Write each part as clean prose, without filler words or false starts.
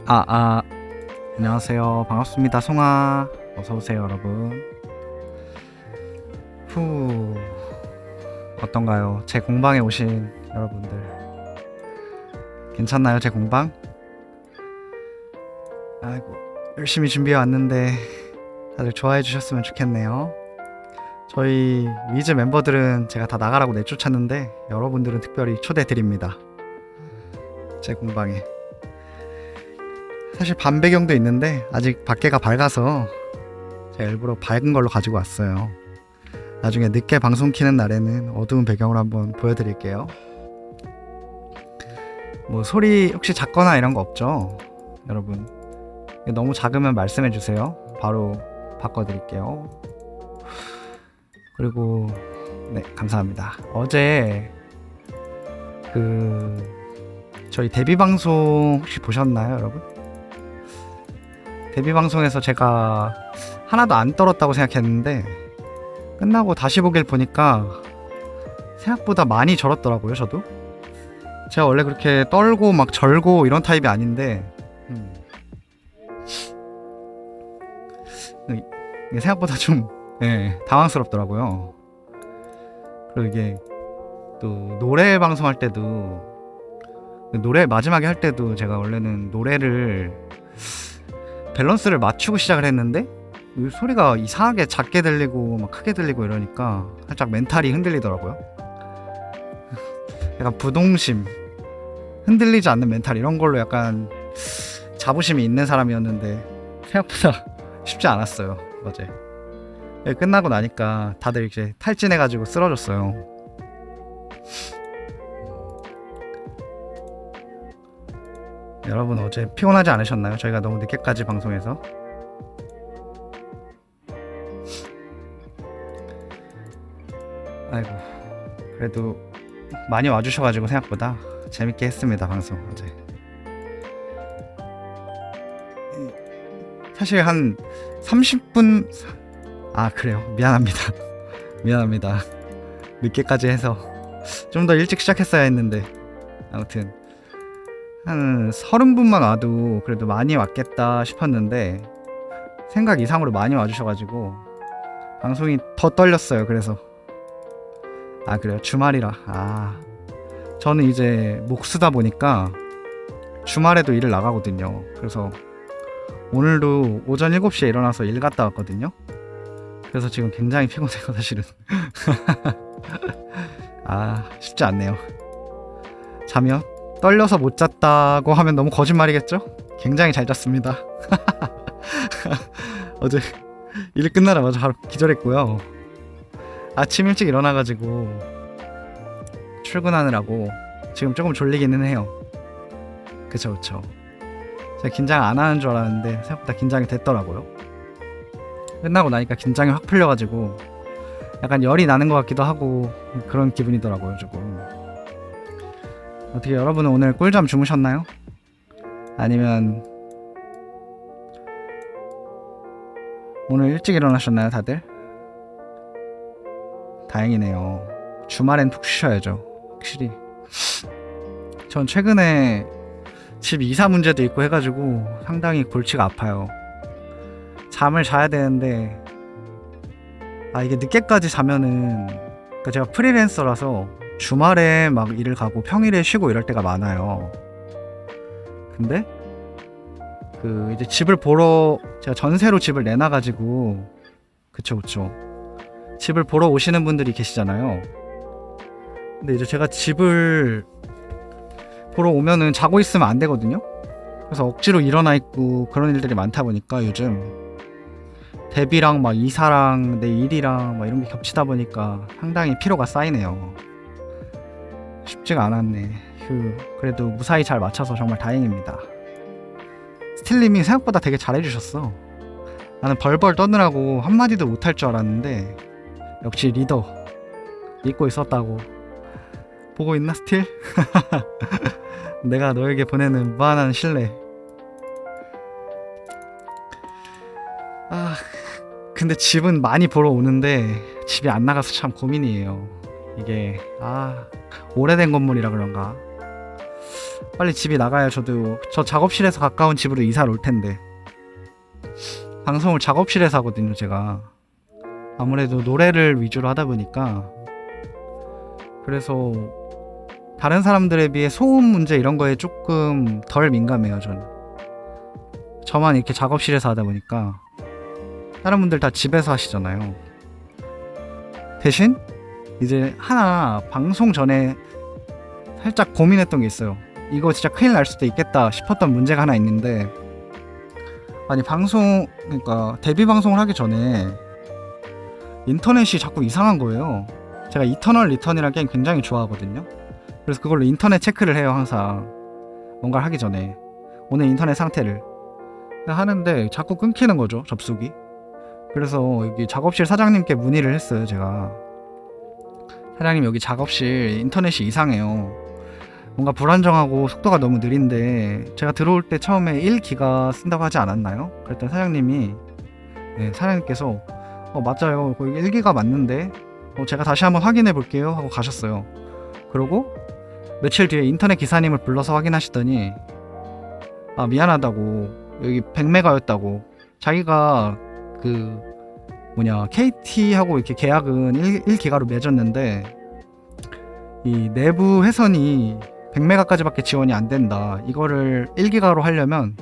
아, 아, 안녕하세요. 반갑습니다. 송아. 어서오세요, 여러분. 후, 어떤가요? 제 공방에 오신 여러분들. 괜찮나요, 제 공방? 아이고, 열심히 준비해 왔는데, 다들 좋아해 주셨으면 좋겠네요. 저희 위즈 멤버들은 제가 다 나가라고 내쫓았는데, 여러분들은 특별히 초대 드립니다. 제 공방에. 사실 밤 배경도 있는데, 아직 밖에가 밝아서, 제가 일부러 밝은 걸로 가지고 왔어요. 나중에 늦게 방송 키는 날에는 어두운 배경을 한번 보여드릴게요. 뭐 소리 혹시 작거나 이런 거 없죠? 여러분 너무 작으면 말씀해주세요. 바로 바꿔드릴게요. 그리고 네, 감사합니다. 어제 저희 데뷔 방송 혹시 보셨나요, 여러분? 데뷔 방송에서 제가 하나도 안 떨었다고 생각했는데 끝나고 다시 보길 보니까 생각보다 많이 절었더라고요. 저도 제가 원래 그렇게 떨고 막 절고 이런 타입이 아닌데 이게 생각보다 좀 당황스럽더라고요. 그리고 이게 또 노래 방송할 때도 노래 마지막에 할 때도 제가 원래는 노래를 밸런스를 맞추고 시작을 했는데 소리가 이상하게 작게 들리고 막 크게 들리고 이러니까 살짝 멘탈이 흔들리더라고요. 약간 부동심, 흔들리지 않는 멘탈 이런 걸로 약간 자부심이 있는 사람이었는데 생각보다 쉽지 않았어요. 어제 끝나고 나니까 다들 이제 탈진해가지고 쓰러졌어요. 여러분 어제 피곤하지 않으셨나요? 저희가 너무 늦게까지 방송해서. 아이고, 그래도 많이 와주셔가지고 생각보다 재밌게 했습니다, 방송 어제. 사실 한 30분 그래요, 미안합니다. 미안합니다. 늦게까지 해서 좀 더 일찍 시작했어야 했는데 아무튼 한 30분만 와도 그래도 많이 왔겠다 싶었는데 생각 이상으로 많이 와주셔가지고 방송이 더 떨렸어요. 그래서 그래요, 주말이라. 저는 이제 목수다 보니까 주말에도 일을 나가거든요. 그래서 오늘도 오전 7시에 일어나서 일 갔다 왔거든요. 그래서 지금 굉장히 피곤해요, 사실은. 쉽지 않네요. 자면 떨려서 못 잤다고 하면 너무 거짓말이겠죠? 굉장히 잘 잤습니다. 어제 일 끝나자마자 바로 기절했고요. 아침 일찍 일어나가지고 출근하느라고 지금 조금 졸리기는 해요. 그쵸. 제가 긴장 안 하는 줄 알았는데 생각보다 긴장이 됐더라고요. 끝나고 나니까 긴장이 확 풀려가지고 약간 열이 나는 것 같기도 하고 그런 기분이더라고요, 조금. 어떻게 여러분은 오늘 꿀잠 주무셨나요? 아니면 오늘 일찍 일어나셨나요, 다들? 다행이네요. 주말엔 푹 쉬셔야죠, 확실히. 전 최근에 집 이사 문제도 있고 해가지고 상당히 골치가 아파요. 잠을 자야 되는데 이게 늦게까지 자면은, 그러니까 제가 프리랜서라서 주말에 막 일을 가고 평일에 쉬고 이럴 때가 많아요. 근데 이제 집을 보러, 제가 전세로 집을 내놔가지고, 그쵸, 집을 보러 오시는 분들이 계시잖아요. 근데 이제 제가 집을 보러 오면은 자고 있으면 안 되거든요. 그래서 억지로 일어나 있고 그런 일들이 많다 보니까 요즘 데뷔랑 막 이사랑 내 일이랑 막 이런 게 겹치다 보니까 상당히 피로가 쌓이네요. 쉽지가 않았네. 그래도 무사히 잘 맞춰서 정말 다행입니다. 스틸님이 생각보다 되게 잘해주셨어. 나는 벌벌 떠느라고 한마디도 못할 줄 알았는데 역시 리더 믿고 있었다고. 보고 있나, 스틸? 내가 너에게 보내는 무한한 신뢰. 근데 집은 많이 보러 오는데 집이 안 나가서 참 고민이에요. 이게 오래된 건물이라 그런가 빨리 집이 나가야 저 작업실에서 가까운 집으로 이사를 올 텐데. 방송을 작업실에서 하거든요, 제가. 아무래도 노래를 위주로 하다 보니까. 그래서 다른 사람들에 비해 소음 문제 이런 거에 조금 덜 민감해요, 저는. 저만 이렇게 작업실에서 하다 보니까. 다른 분들 다 집에서 하시잖아요. 대신 이제 하나 방송 전에 살짝 고민했던 게 있어요. 이거 진짜 큰일 날 수도 있겠다 싶었던 문제가 하나 있는데, 아니 그러니까 데뷔 방송을 하기 전에 인터넷이 자꾸 이상한 거예요. 제가 이터널 리턴이라는 게임 굉장히 좋아하거든요. 그래서 그걸로 인터넷 체크를 해요, 항상. 뭔가를 하기 전에 오늘 인터넷 상태를 하는데 자꾸 끊기는 거죠, 접속이. 그래서 여기 작업실 사장님께 문의를 했어요, 제가. 사장님, 여기 작업실 인터넷이 이상해요. 뭔가 불안정하고 속도가 너무 느린데 제가 들어올 때 처음에 1기가 쓴다고 하지 않았나요? 그랬더니 사장님이, 네, 사장님께서 맞아요, 거기 1기가 맞는데 제가 다시 한번 확인해 볼게요 하고 가셨어요. 그러고 며칠 뒤에 인터넷 기사님을 불러서 확인하시더니 미안하다고, 여기 100메가였다고. 자기가 KT하고 이렇게 계약은 1기가로 맺었는데 이 내부 회선이 100메가까지밖에 지원이 안 된다. 이거를 1기가로 하려면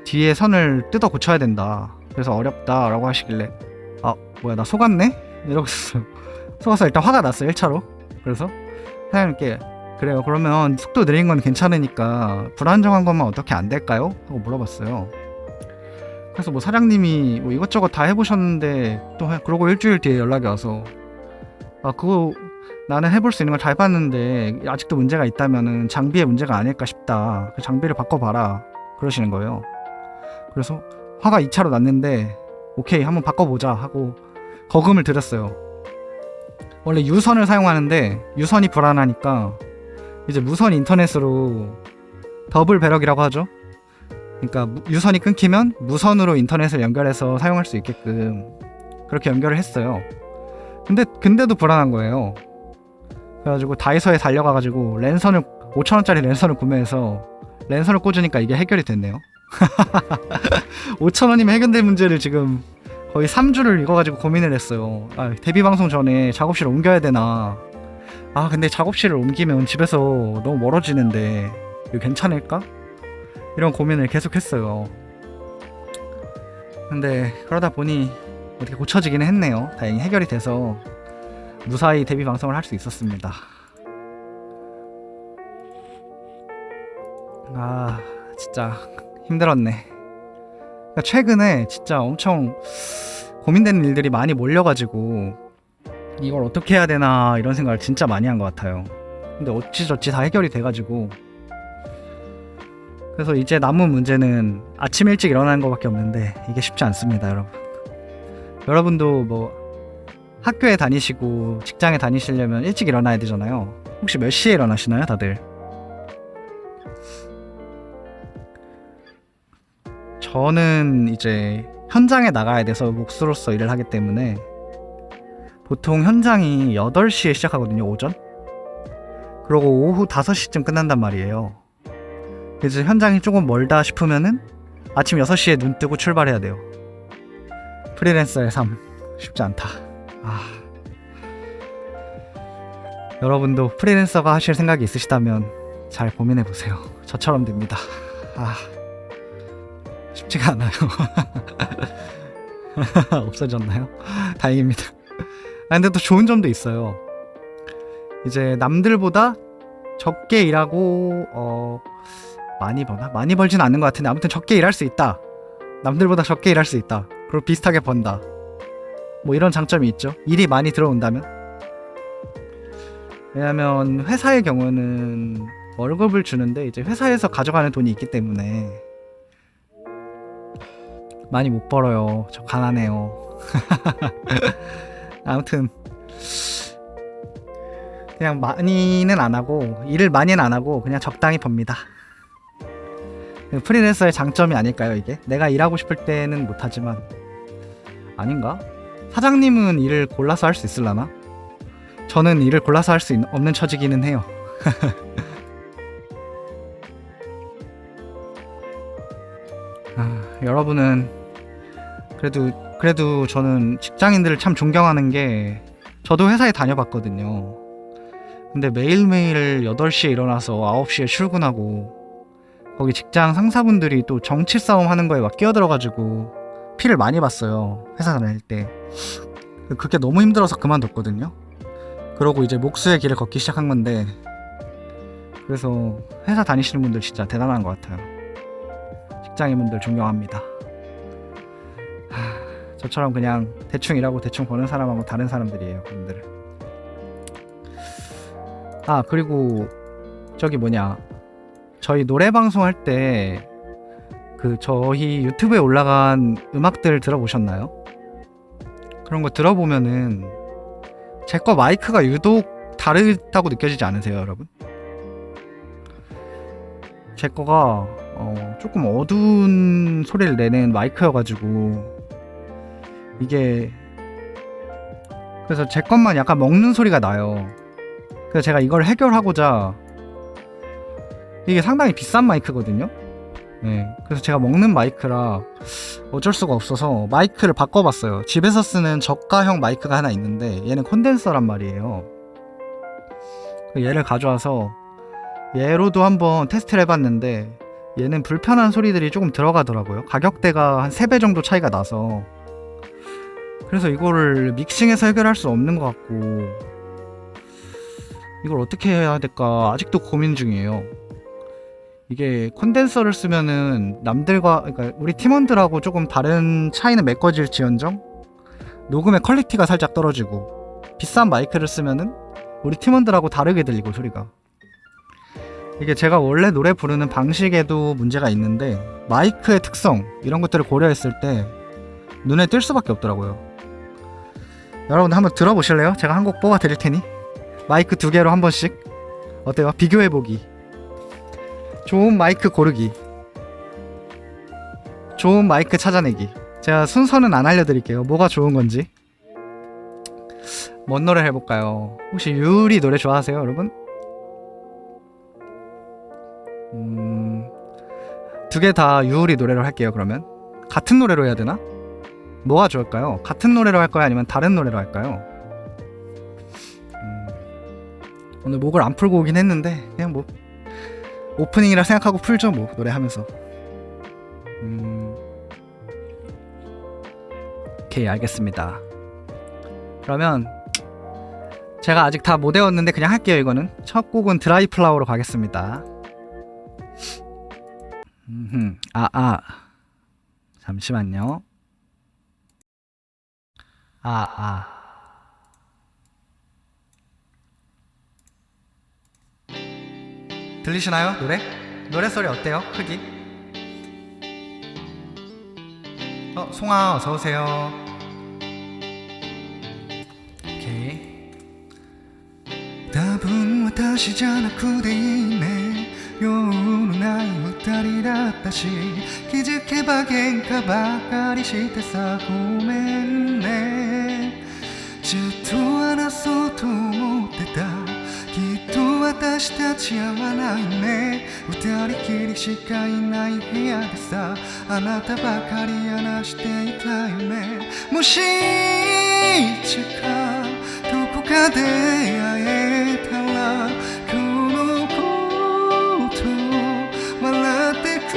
뒤에 선을 뜯어 고쳐야 된다. 그래서 어렵다 라고 하시길래 뭐야, 나 속았네? 이러고 있었어요. 속아서 일단 화가 났어요, 1차로. 그래서 사장님께, 그래요, 그러면 속도 느린 건 괜찮으니까 불안정한 것만 어떻게 안 될까요? 하고 물어봤어요. 그래서 사장님이 이것저것 다 해보셨는데 그러고 일주일 뒤에 연락이 와서 그거 나는 해볼 수 있는 걸 다 해봤는데 아직도 문제가 있다면은 장비의 문제가 아닐까 싶다. 그 장비를 바꿔봐라 그러시는 거예요. 그래서 화가 2차로 났는데 오케이, 한번 바꿔보자 하고 거금을 들였어요. 원래 유선을 사용하는데 유선이 불안하니까 이제 무선 인터넷으로 더블 배럭이라고 하죠. 그러니까 유선이 끊기면 무선으로 인터넷을 연결해서 사용할 수 있게끔 그렇게 연결을 했어요. 근데도 불안한 거예요. 그래가지고 다이소에 달려가가지고 5,000원짜리 랜선을 구매해서 랜선을 꽂으니까 이게 해결이 됐네요. 5,000원이면 해결될 문제를 지금 거의 3주를 읽어가지고 고민을 했어요. 데뷔 방송 전에 작업실을 옮겨야 되나. 근데 작업실을 옮기면 집에서 너무 멀어지는데 이거 괜찮을까? 이런 고민을 계속 했어요. 근데 그러다 보니 어떻게 고쳐지기는 했네요. 다행히 해결이 돼서 무사히 데뷔 방송을 할 수 있었습니다. 진짜 힘들었네. 그러니까 최근에 진짜 엄청 고민되는 일들이 많이 몰려가지고 이걸 어떻게 해야 되나 이런 생각을 진짜 많이 한 것 같아요. 근데 어찌저찌 다 해결이 돼가지고, 그래서 이제 남은 문제는 아침 일찍 일어나는 것밖에 없는데 이게 쉽지 않습니다, 여러분. 여러분도 학교에 다니시고 직장에 다니시려면 일찍 일어나야 되잖아요. 혹시 몇 시에 일어나시나요, 다들? 저는 이제 현장에 나가야 돼서 목수로서 일을 하기 때문에 보통 현장이 8시에 시작하거든요, 오전. 그리고 오후 5시쯤 끝난단 말이에요. 그래서 현장이 조금 멀다 싶으면은 아침 6시에 눈 뜨고 출발해야 돼요. 프리랜서의 삶 쉽지 않다. 여러분도 프리랜서가 하실 생각이 있으시다면 잘 고민해보세요. 저처럼 됩니다. 쉽지가 않아요. 없어졌나요? 다행입니다. 근데 또 좋은 점도 있어요. 이제 남들보다 적게 일하고 많이 버나? 많이 벌진 않는 것 같은데 아무튼 적게 일할 수 있다. 남들보다 적게 일할 수 있다. 그리고 비슷하게 번다. 이런 장점이 있죠. 일이 많이 들어온다면. 왜냐면 회사의 경우는 월급을 주는데 이제 회사에서 가져가는 돈이 있기 때문에 많이 못 벌어요. 저 가난해요. 아무튼 그냥 많이는 안 하고, 일을 많이는 안 하고 그냥 적당히 법니다. 프리랜서의 장점이 아닐까요, 이게? 내가 일하고 싶을 때는 못하지만. 아닌가? 사장님은 일을 골라서 할 수 있으려나? 저는 일을 골라서 할 수 없는 처지기는 해요. 여러분은 그래도 저는 직장인들을 참 존경하는 게, 저도 회사에 다녀봤거든요. 근데 매일매일 8시에 일어나서 9시에 출근하고, 거기 직장 상사분들이 또 정치 싸움 하는 거에 막 끼어들어가지고 피를 많이 봤어요, 회사 다닐 때. 그게 너무 힘들어서 그만뒀거든요. 그러고 이제 목수의 길을 걷기 시작한 건데, 그래서 회사 다니시는 분들 진짜 대단한 것 같아요. 직장인분들 존경합니다. 저처럼 그냥 대충 일하고 대충 버는 사람하고 다른 사람들이에요, 그분들은. 그리고 저희 노래 방송할 때 저희 유튜브에 올라간 음악들 들어보셨나요? 그런 거 들어보면은 제 거 마이크가 유독 다르다고 느껴지지 않으세요, 여러분? 제 거가 조금 어두운 소리를 내는 마이크여가지고, 이게 그래서 제 것만 약간 먹는 소리가 나요. 그래서 제가 이걸 해결하고자, 이게 상당히 비싼 마이크거든요. 네, 그래서 제가 먹는 마이크라 어쩔 수가 없어서 마이크를 바꿔봤어요. 집에서 쓰는 저가형 마이크가 하나 있는데 얘는 콘덴서란 말이에요. 얘를 가져와서 얘로도 한번 테스트를 해봤는데 얘는 불편한 소리들이 조금 들어가더라고요. 가격대가 한 3배 정도 차이가 나서. 그래서 이거를 믹싱해서 해결할 수 없는 것 같고, 이걸 어떻게 해야 될까 아직도 고민 중이에요. 이게 콘덴서를 쓰면은 그러니까 우리 팀원들하고 조금 다른 차이는 메꿔질지언정 녹음의 퀄리티가 살짝 떨어지고, 비싼 마이크를 쓰면은 우리 팀원들하고 다르게 들리고, 소리가. 이게 제가 원래 노래 부르는 방식에도 문제가 있는데, 마이크의 특성 이런 것들을 고려했을 때 눈에 띌 수밖에 없더라고요. 여러분 한번 들어보실래요? 제가 한 곡 뽑아 드릴 테니 마이크 2개로 한 번씩 어때요? 비교해보기. 좋은 마이크 고르기, 좋은 마이크 찾아내기. 제가 순서는 안 알려드릴게요, 뭐가 좋은 건지. 뭔 노래 해볼까요? 혹시 유리 노래 좋아하세요, 여러분? 2개 다 유리 노래로 할게요. 그러면 같은 노래로 해야 되나? 뭐가 좋을까요? 같은 노래로 할까요? 아니면 다른 노래로 할까요? 오늘 목을 안 풀고 오긴 했는데 그냥 뭐 오프닝이라 생각하고 풀죠, 뭐 노래하면서. 오케이, 알겠습니다. 그러면 제가 아직 다 못 외웠는데 그냥 할게요. 이거는 첫 곡은 드라이 플라워로 가겠습니다. 잠시만요. 들리시나요? 노래 소리 어때요? 크기? 송아 어서오세요. 오케이. 多分私じゃなくていいね、用のない二人だったし、気づけば喧嘩ばかりしてさ、ごめんね。ずっと話そうと思ってた、きっと私たち合わないね。二人きりしかいない部屋でさ、あなたばかり話していたよね。もしいつかどこかで会えたら、このこと笑ってく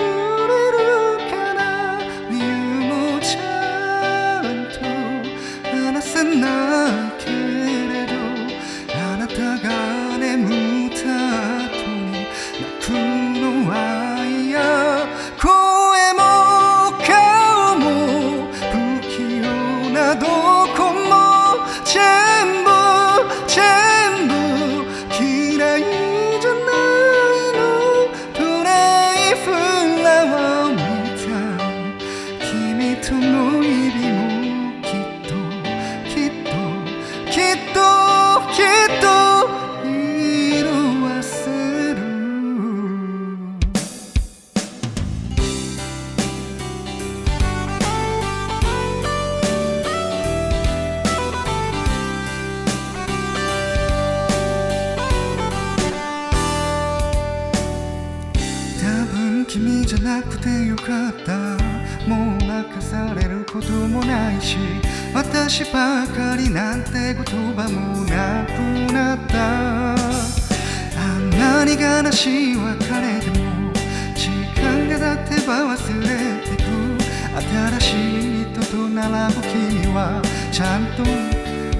れるかな。理由もちゃんと話せないけれど、あなたが眠った後に泣くの愛や、声も顔も不器用などこも全部嫌いじゃないの。ドライフラワーみたい、君との日々もきっと色あせる。多分君じゃなくてよかった。こともないし、私ばかりなんて言葉もなくなった。あんなに悲しい別れでも時間が経てば忘れてく。新しい人と並ぶ君はちゃんと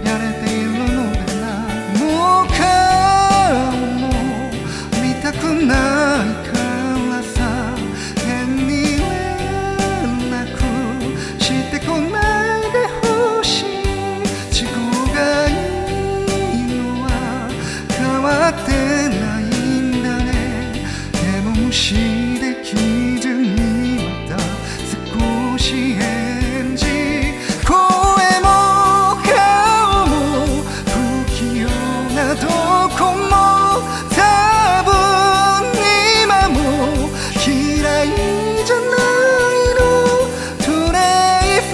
やれているのかな。もう顔も見たくないからさ、変に連絡してこないでほしい。都合がいいのは変わってないんだね。でも無視できずにまた少し返事。声も顔も不器用などこも多分今も嫌いじゃないの。トレイフ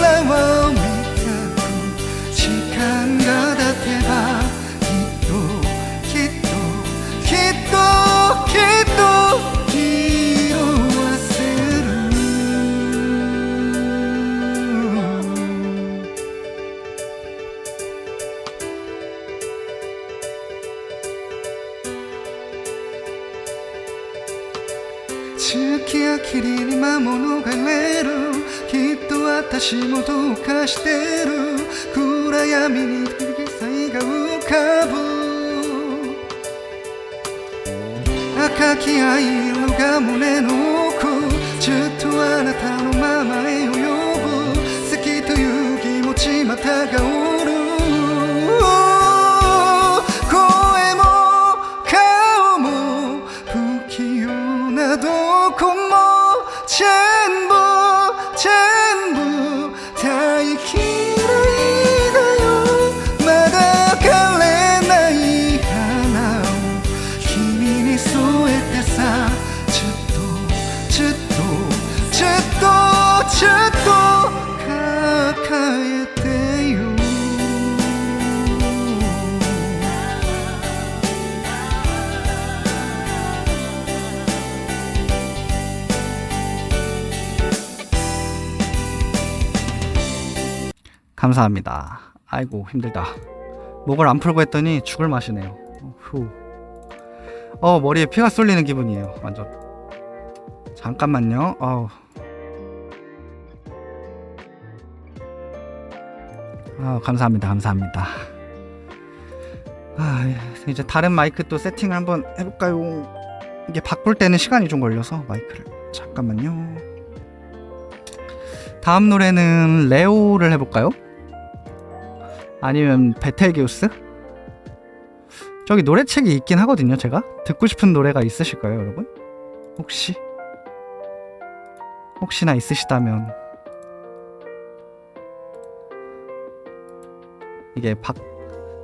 ラワーみたく時間が経てばきっときっときっときっと色あせる。月や霧に魔物がいる。きっと私もどうかしてる。暗闇に霧彩が浮かぶ。赤き愛色が胸の奥。ずっとあなたのままへを呼ぶ。好きという気持ちまたがおる。声も顔も不器用などこも全部大嫌いだよ。まだ枯れない花を君に添えてさ。ずっと抱えてよ。감사합니다. 아이고 힘들다. 목을 안 풀고 했더니 죽을 맛이네요. 후. 머리에 피가 쏠리는 기분이에요. 완전. 잠깐만요. 감사합니다. 이제 다른 마이크 또 세팅을 한번 해볼까요? 이게 바꿀 때는 시간이 좀 걸려서 마이크를. 잠깐만요. 다음 노래는 레오를 해볼까요? 아니면 베텔기우스? 저기 노래책이 있긴 하거든요. 제가 듣고 싶은 노래가 있으실까요, 여러분? 혹시나 있으시다면. 이게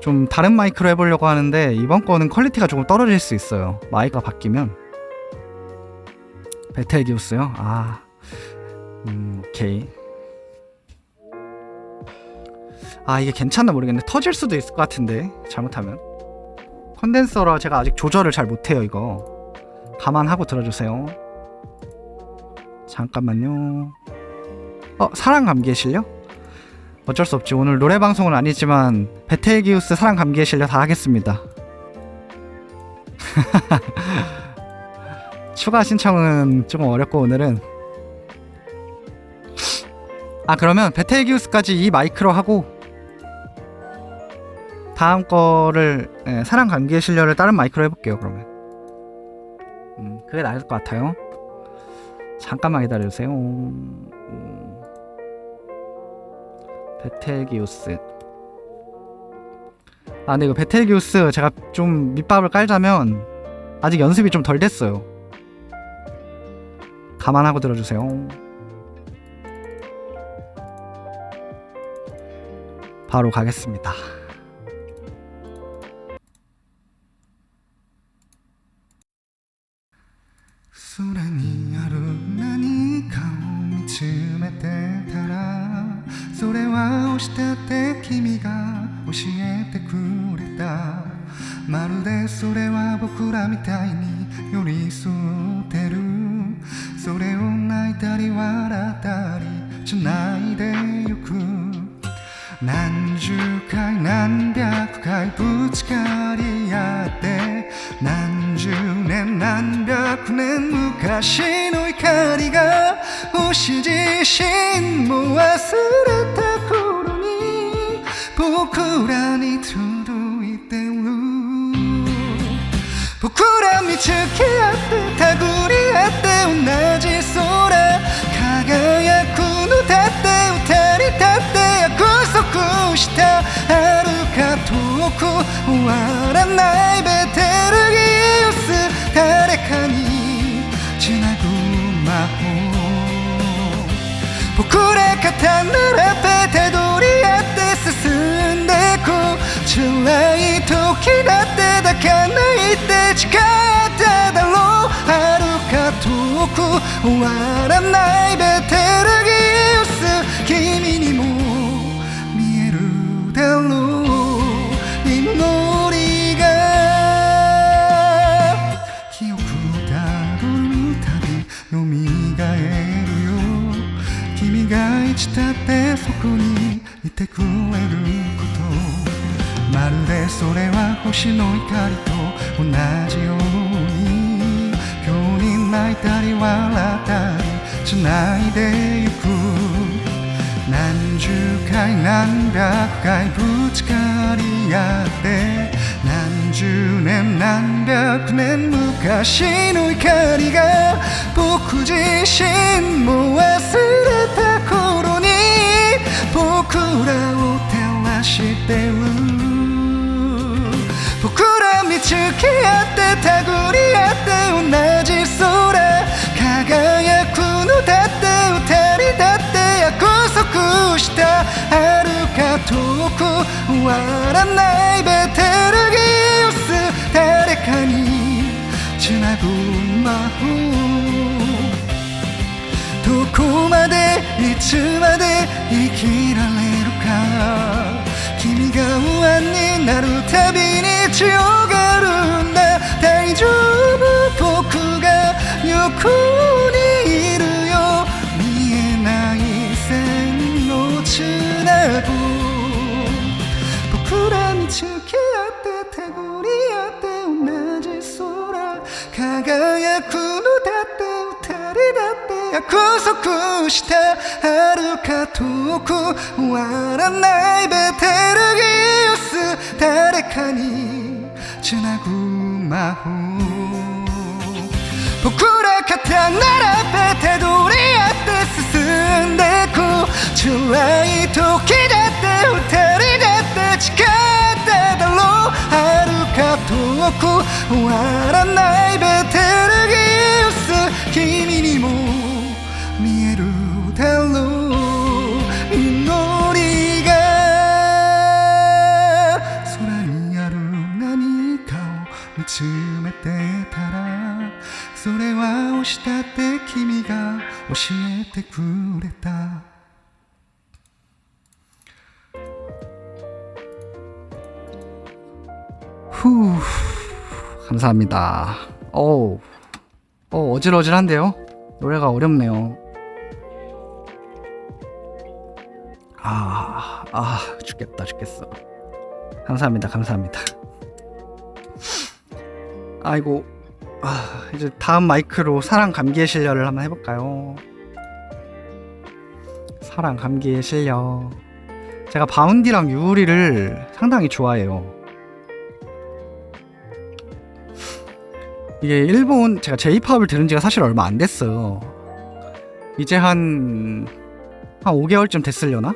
좀 다른 마이크로 해보려고 하는데 이번 거는 퀄리티가 조금 떨어질 수 있어요. 마이크가 바뀌면. 베텔기우스요? 오케이. 이게 괜찮나 모르겠네. 터질 수도 있을 것 같은데 잘못하면. 컨덴서라 제가 아직 조절을 잘 못해요. 이거 감안하고 들어주세요. 잠깐만요. 사랑 감기에 실려? 어쩔 수 없지. 오늘 노래방송은 아니지만 베텔기우스 사랑 감기에 실려 다 하겠습니다. 추가 신청은 조금 어렵고 오늘은. 그러면 베텔기우스까지 이 마이크로 하고 다음 거를 사랑 감기에 실려를 다른 마이크로 해볼게요. 그러면 그게 나을 것 같아요. 잠깐만 기다려주세요. 베텔기우스. 근데 이거 베텔기우스 제가 좀 밑밥을 깔자면 아직 연습이 좀 덜 됐어요. 감안하고 들어주세요. 바로 가겠습니다. 空にある何かを見つめてたら、それは押したって君が教えてくれた。まるでそれは僕らみたいに寄り添ってる。それを泣いたり笑ったり繋いでゆく何十回何百回ぶつかり合って何十年何百年昔の怒りが星自身も忘れた頃に僕らに届いてる僕ら見つけ合って手繰り合って同じ空輝くのだって二人だって約束した遥か遠く終わらないベテルギウス誰かにつなぐ魔法僕ら肩並べ手取り合って進んでく辛い時だって抱かないって誓っただろう遥か遠く終わらないベテルギウス君にも見えるだろう祈りが記憶たどるたび蘇るよ君がいつだってそこにいてくれることまるでそれは星の光と同じように今日に泣いたり笑ったり繋いでゆく何十回何百回ぶつかり合って何十年何百年昔の怒りが僕自身も忘れた頃に僕らを照らしてる僕ら見つけ合って手繰り合って同じ空輝くのだって二人だって約束した遥か遠く終わらないベテルギウス誰かにつなぐ魔法どこまでいつまで生きられるか君が不安になるたびに強がるんだ大丈夫僕が横にいるよ見えない線をつなぐ僕ら見つけ合って手繰り合って同じ空輝くのだって二人だって約束した遥か遠く終わらないベテルギウス誰かにつなぐ魔法僕ら肩並べ手取り合って進んでく辛い時だって二人だって誓っただろう遥か遠く終わらないベテルギウス君にも見えるだろう祈りが空にある何かを見つめてたらそれは押したって君が教えてくれた후 감사합니다. 어질어질한데요? 노래가 어렵네요. 죽겠어. 감사합니다. 아이고, 이제 다음 마이크로 사랑 감기의 실려를 한번 해볼까요? 사랑 감기의 실려. 제가 바운디랑 유우리를 상당히 좋아해요. 이게 일본 제가 J-팝을 들은 지가 사실 얼마 안 됐어요. 이제 한 5개월쯤 됐으려나?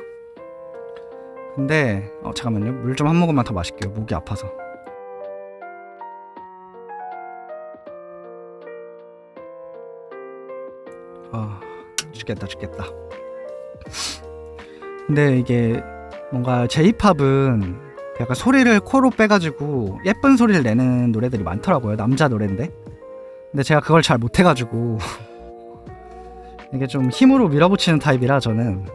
근데 잠깐만요. 물 좀 한 모금만 더 마실게요. 목이 아파서. 죽겠다. 근데 이게 뭔가 J-팝은 약간 소리를 코로 빼가지고 예쁜 소리를 내는 노래들이 많더라고요. 남자 노래인데. 근데 제가 그걸 잘 못해가지고 이게 좀 힘으로 밀어붙이는 타입이라 저는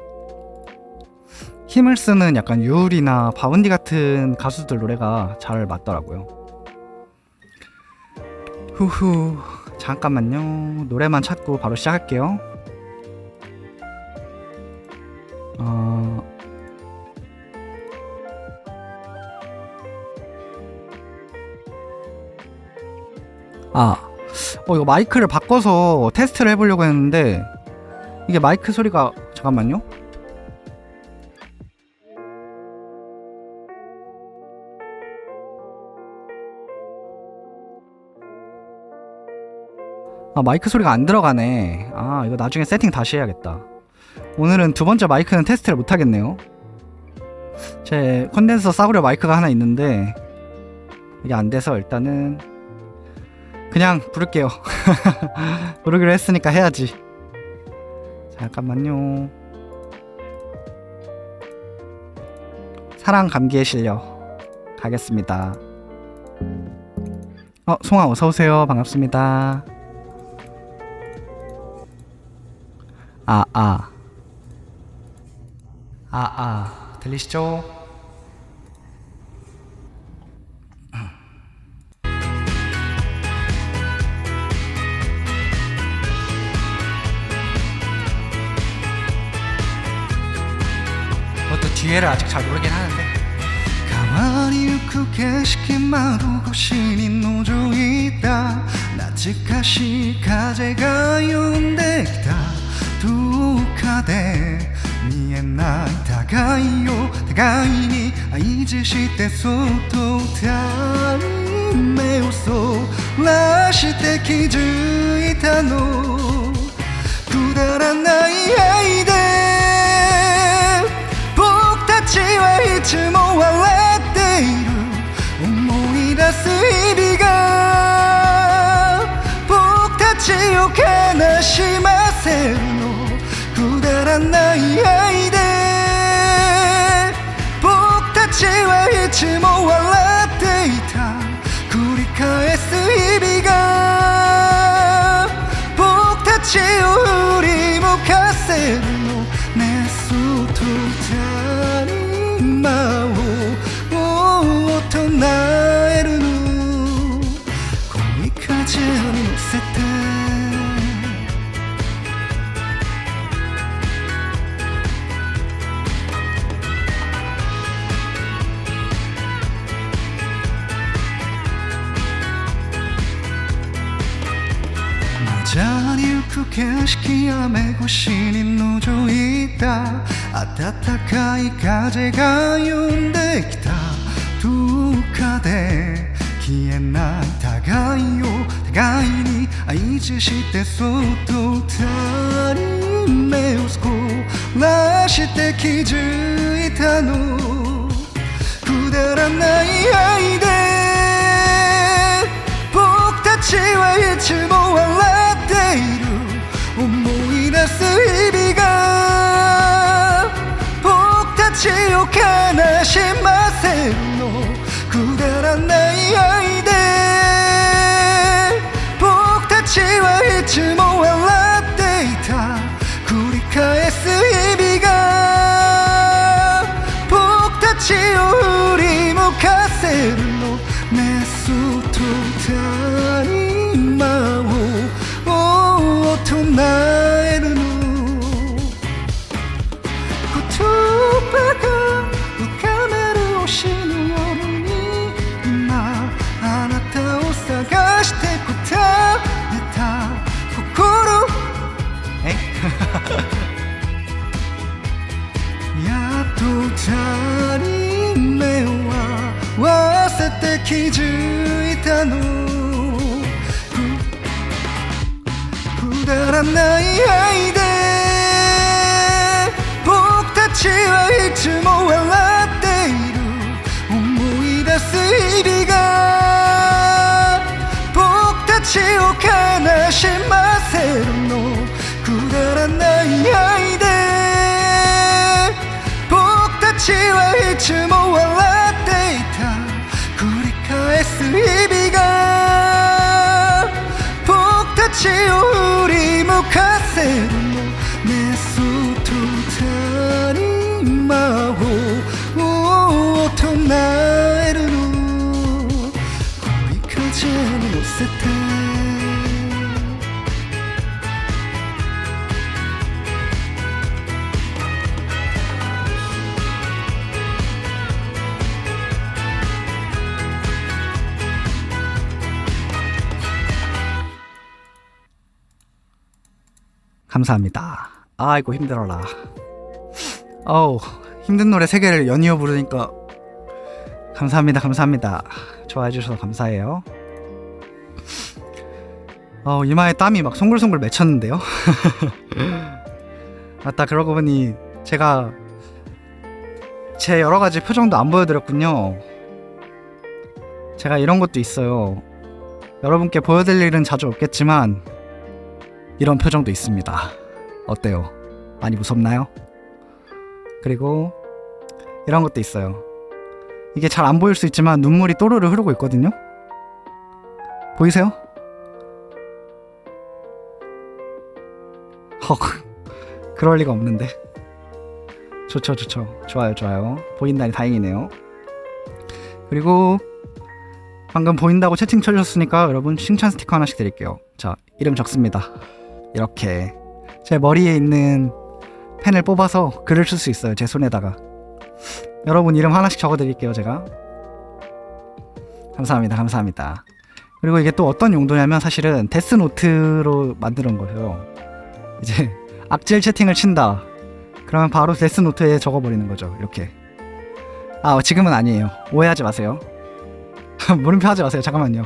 힘을 쓰는 약간 유울이나 바운디 같은 가수들 노래가 잘 맞더라고요. 후후, 잠깐만요. 노래만 찾고 바로 시작할게요. 어... 이거 마이크를 바꿔서 테스트를 해보려고 했는데 이게 마이크 소리가 잠깐만요. 마이크 소리가 안 들어가네. 이거 나중에 세팅 다시 해야겠다. 오늘은 두 번째 마이크는 테스트를 못 하겠네요. 제 컨덴서 싸구려 마이크가 하나 있는데 이게 안 돼서 일단은 그냥 부를게요. 부르기로 했으니까 해야지. 잠깐만요. 사랑 감기에 실려 가겠습니다. 송아 어서오세요. 반갑습니다. 들리시죠? 그것도 뒤에를 아직 잘 모르긴 하는데 가만히 유쿠景色窓越しに覗いた懐かしい風が呼んできたどうかで見えない互いを互いに愛知してそっと二人目をそらして気づいたのくだらない愛で僕たちはいつも笑っている思い出す日々が僕たちを悲しませるのくだらない愛で僕たちはいつも笑っていた繰り返す日々が僕たちを振り向かせるのねそっと二人間を唱えるの恋風に乗せてじゃりゆく景色雨越しに覗いた暖かい風が呼んできたどうかで消えない互いを互いに愛知してそっと二人目をそらして気づいたのくだらない愛で僕たちはいつも笑っている思い出す日々が僕たちを悲しませるのくだらない愛で僕たちはいつも笑っていた繰り返す日々が僕たちを振り向かせるのねそっと二人間を唱えるの言葉が浮かべる星の夜に今あなたを探して答えた心やっと二人目を合わせて気づいたのくだらない愛で僕たちはいつも笑っている思い出す日々が僕たちを悲しませるのくだらない愛で僕たちはいつも笑っていた繰り返す日々が僕たちを振り向かせるの 감사합니다. 아이고 힘들어라. 어우 힘든 노래 3개를 연이어 부르니까 감사합니다. 감사합니다. 좋아해 주셔서 감사해요. 이마에 땀이 막 송글송글 맺혔는데요. 맞다, 그러고 보니 제가 제 여러가지 표정도 안 보여드렸군요. 제가 이런 것도 있어요. 여러분께 보여드릴 일은 자주 없겠지만 이런 표정도 있습니다. 어때요? 많이 무섭나요? 그리고 이런 것도 있어요. 이게 잘 안 보일 수 있지만 눈물이 또르르 흐르고 있거든요. 보이세요? 그럴 리가 없는데. 좋죠. 좋아요. 보인다니 다행이네요. 그리고 방금 보인다고 채팅 쳐주셨으니까 여러분 칭찬 스티커 하나씩 드릴게요. 자, 이름 적습니다. 이렇게 제 머리에 있는 펜을 뽑아서 글을 쓸 수 있어요. 제 손에다가. 여러분 이름 하나씩 적어드릴게요. 제가. 감사합니다. 그리고 이게 또 어떤 용도냐면 사실은 데스노트로 만드는 거예요. 이제 악질 채팅을 친다 그러면 바로 데스노트에 적어버리는 거죠. 이렇게. 지금은 아니에요. 오해하지 마세요. 물음표 하지 마세요. 잠깐만요.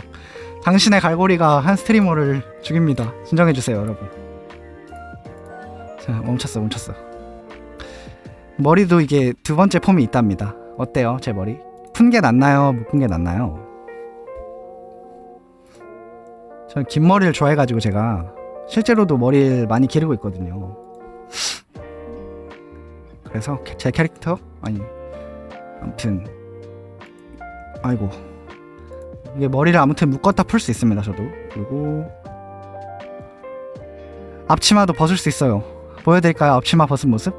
당신의 갈고리가 한 스트리머를 죽입니다. 진정해주세요 여러분. 자, 멈췄어. 머리도 이게 두 번째 폼이 있답니다. 어때요 제 머리? 푼 게 낫나요? 묶은 게 낫나요? 저는 긴 머리를 좋아해가지고 제가 실제로도 머리를 많이 기르고 있거든요. 그래서 제 캐릭터? 아무튼 아이고 이게 머리를 아무튼 묶었다 풀 수 있습니다. 저도. 그리고 앞치마도 벗을 수 있어요. 보여드릴까요? 앞치마 벗은 모습?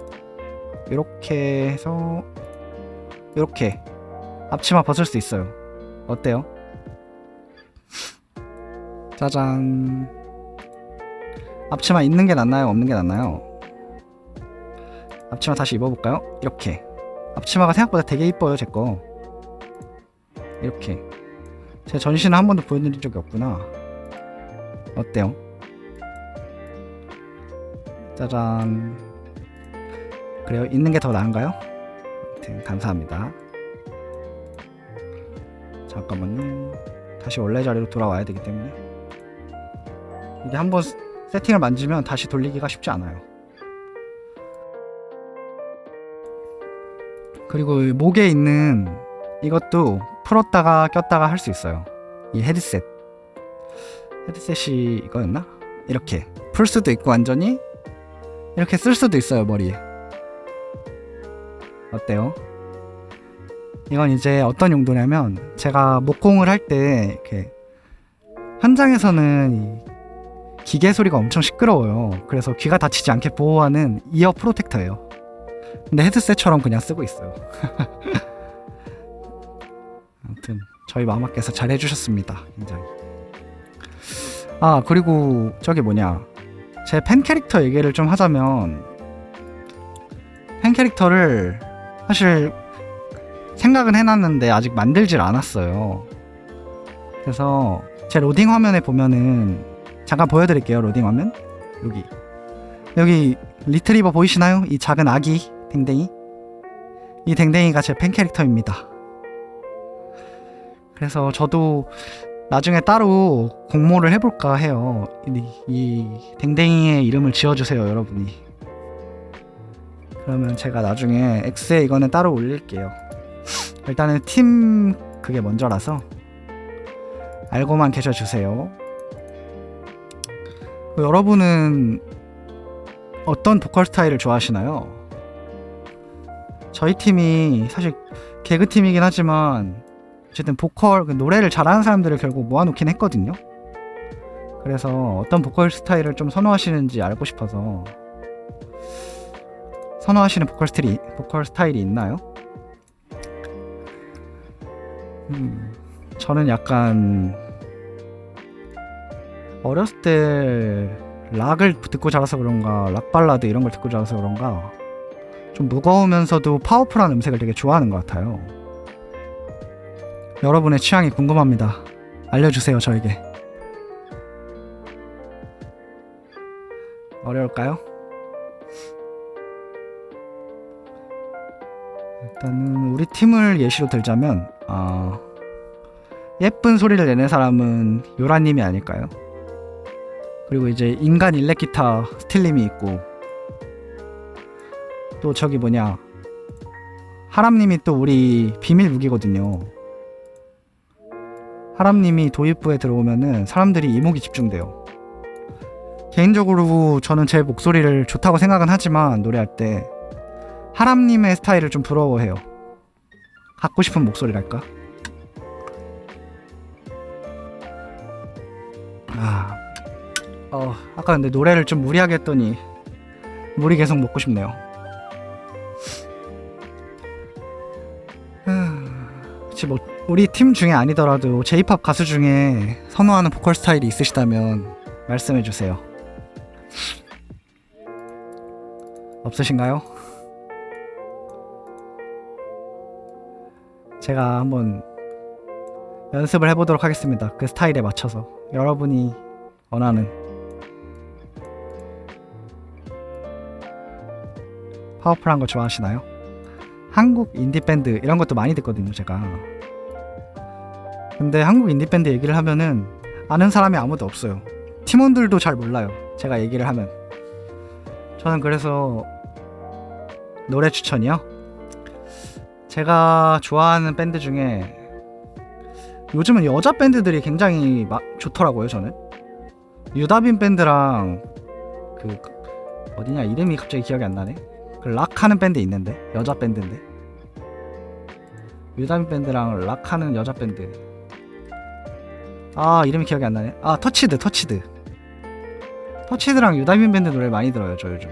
이렇게 해서 이렇게 앞치마 벗을 수 있어요. 어때요? 짜잔. 앞치마 있는 게 낫나요? 없는 게 낫나요? 앞치마 다시 입어볼까요? 이렇게. 앞치마가 생각보다 되게 이뻐요 제거. 이렇게. 제 전신을 한 번도 보여드린 적이 없구나. 어때요? 짜잔. 그래요? 있는 게 더 나은가요? 아무튼 감사합니다. 잠깐만요. 다시 원래 자리로 돌아와야 되기 때문에. 이게 한번 세팅을 만지면 다시 돌리기가 쉽지 않아요. 그리고 목에 있는 이것도 풀었다가 꼈다가 할 수 있어요. 이 헤드셋이 이거였나? 이렇게 풀 수도 있고 완전히 이렇게 쓸 수도 있어요 머리에. 어때요? 이건 이제 어떤 용도냐면 제가 목공을 할 때 이렇게 현장에서는 이 기계 소리가 엄청 시끄러워요. 그래서 귀가 다치지 않게 보호하는 이어 프로텍터예요. 근데 헤드셋처럼 그냥 쓰고 있어요. 아무튼 저희 마마께서 잘 해주셨습니다. 굉장히. 그리고 저기 제 팬 캐릭터 얘기를 좀 하자면 팬 캐릭터를 사실 생각은 해놨는데 아직 만들질 않았어요. 그래서 제 로딩 화면에 보면은 잠깐 보여드릴게요. 로딩 화면 여기 리트리버 보이시나요? 이 작은 아기 댕댕이. 이 댕댕이가 제 팬 캐릭터입니다. 그래서 저도 나중에 따로 공모를 해볼까 해요. 이 댕댕이의 이름을 지어주세요 여러분이. 그러면 제가 나중에 X에 이거는 따로 올릴게요. 일단은 팀 그게 먼저라서 알고만 계셔주세요. 여러분은 어떤 보컬 스타일을 좋아하시나요? 저희 팀이 사실 개그팀이긴 하지만 어쨌든 보컬, 노래를 잘하는 사람들을 결국 모아놓긴 했거든요. 그래서 어떤 보컬 스타일을 좀 선호하시는지 알고 싶어서. 선호하시는 보컬 스타일이 있나요? 저는 약간 어렸을 때 락을 듣고 자라서 그런가, 락 발라드 이런 걸 듣고 자라서 그런가 좀 무거우면서도 파워풀한 음색을 되게 좋아하는 것 같아요. 여러분의 취향이 궁금합니다. 알려주세요 저에게. 어려울까요? 일단은 우리 팀을 예시로 들자면 예쁜 소리를 내는 사람은 요라님이 아닐까요? 그리고 이제 인간 일렉기타 스틸님이 있고, 또 저기 뭐냐, 하람님이 또 우리 비밀 무기거든요. 하람님이 도입부에 들어오면은 사람들이 이목이 집중돼요. 개인적으로 저는 제 목소리를 좋다고 생각은 하지만 노래할 때 하람님의 스타일을 좀 부러워해요. 갖고 싶은 목소리랄까? 아까 근데 노래를 좀 무리하게 했더니 물이 계속 먹고 싶네요. 혹시 뭐 우리 팀 중에 아니더라도 J-POP 가수 중에 선호하는 보컬 스타일이 있으시다면 말씀해주세요. 없으신가요? 제가 한번 연습을 해보도록 하겠습니다. 그 스타일에 맞춰서 여러분이 원하는 파워풀한 거 좋아하시나요? 한국 인디밴드 이런 것도 많이 듣거든요, 제가. 근데 한국 인디밴드 얘기를 하면은 아는 사람이 아무도 없어요. 팀원들도 잘 몰라요, 제가 얘기를 하면. 저는 그래서 노래 추천이요? 제가 좋아하는 밴드 중에 요즘은 여자 밴드들이 굉장히 좋더라고요. 저는 유다빈 밴드랑 그 어디냐, 이름이 갑자기 기억이 안 나네. 그 락하는 밴드 있는데, 여자 밴드인데, 유다빈 밴드랑 락하는 여자 밴드, 이름이 기억이 안 나네. 터치드랑 유다빈 밴드 노래 많이 들어요, 저 요즘.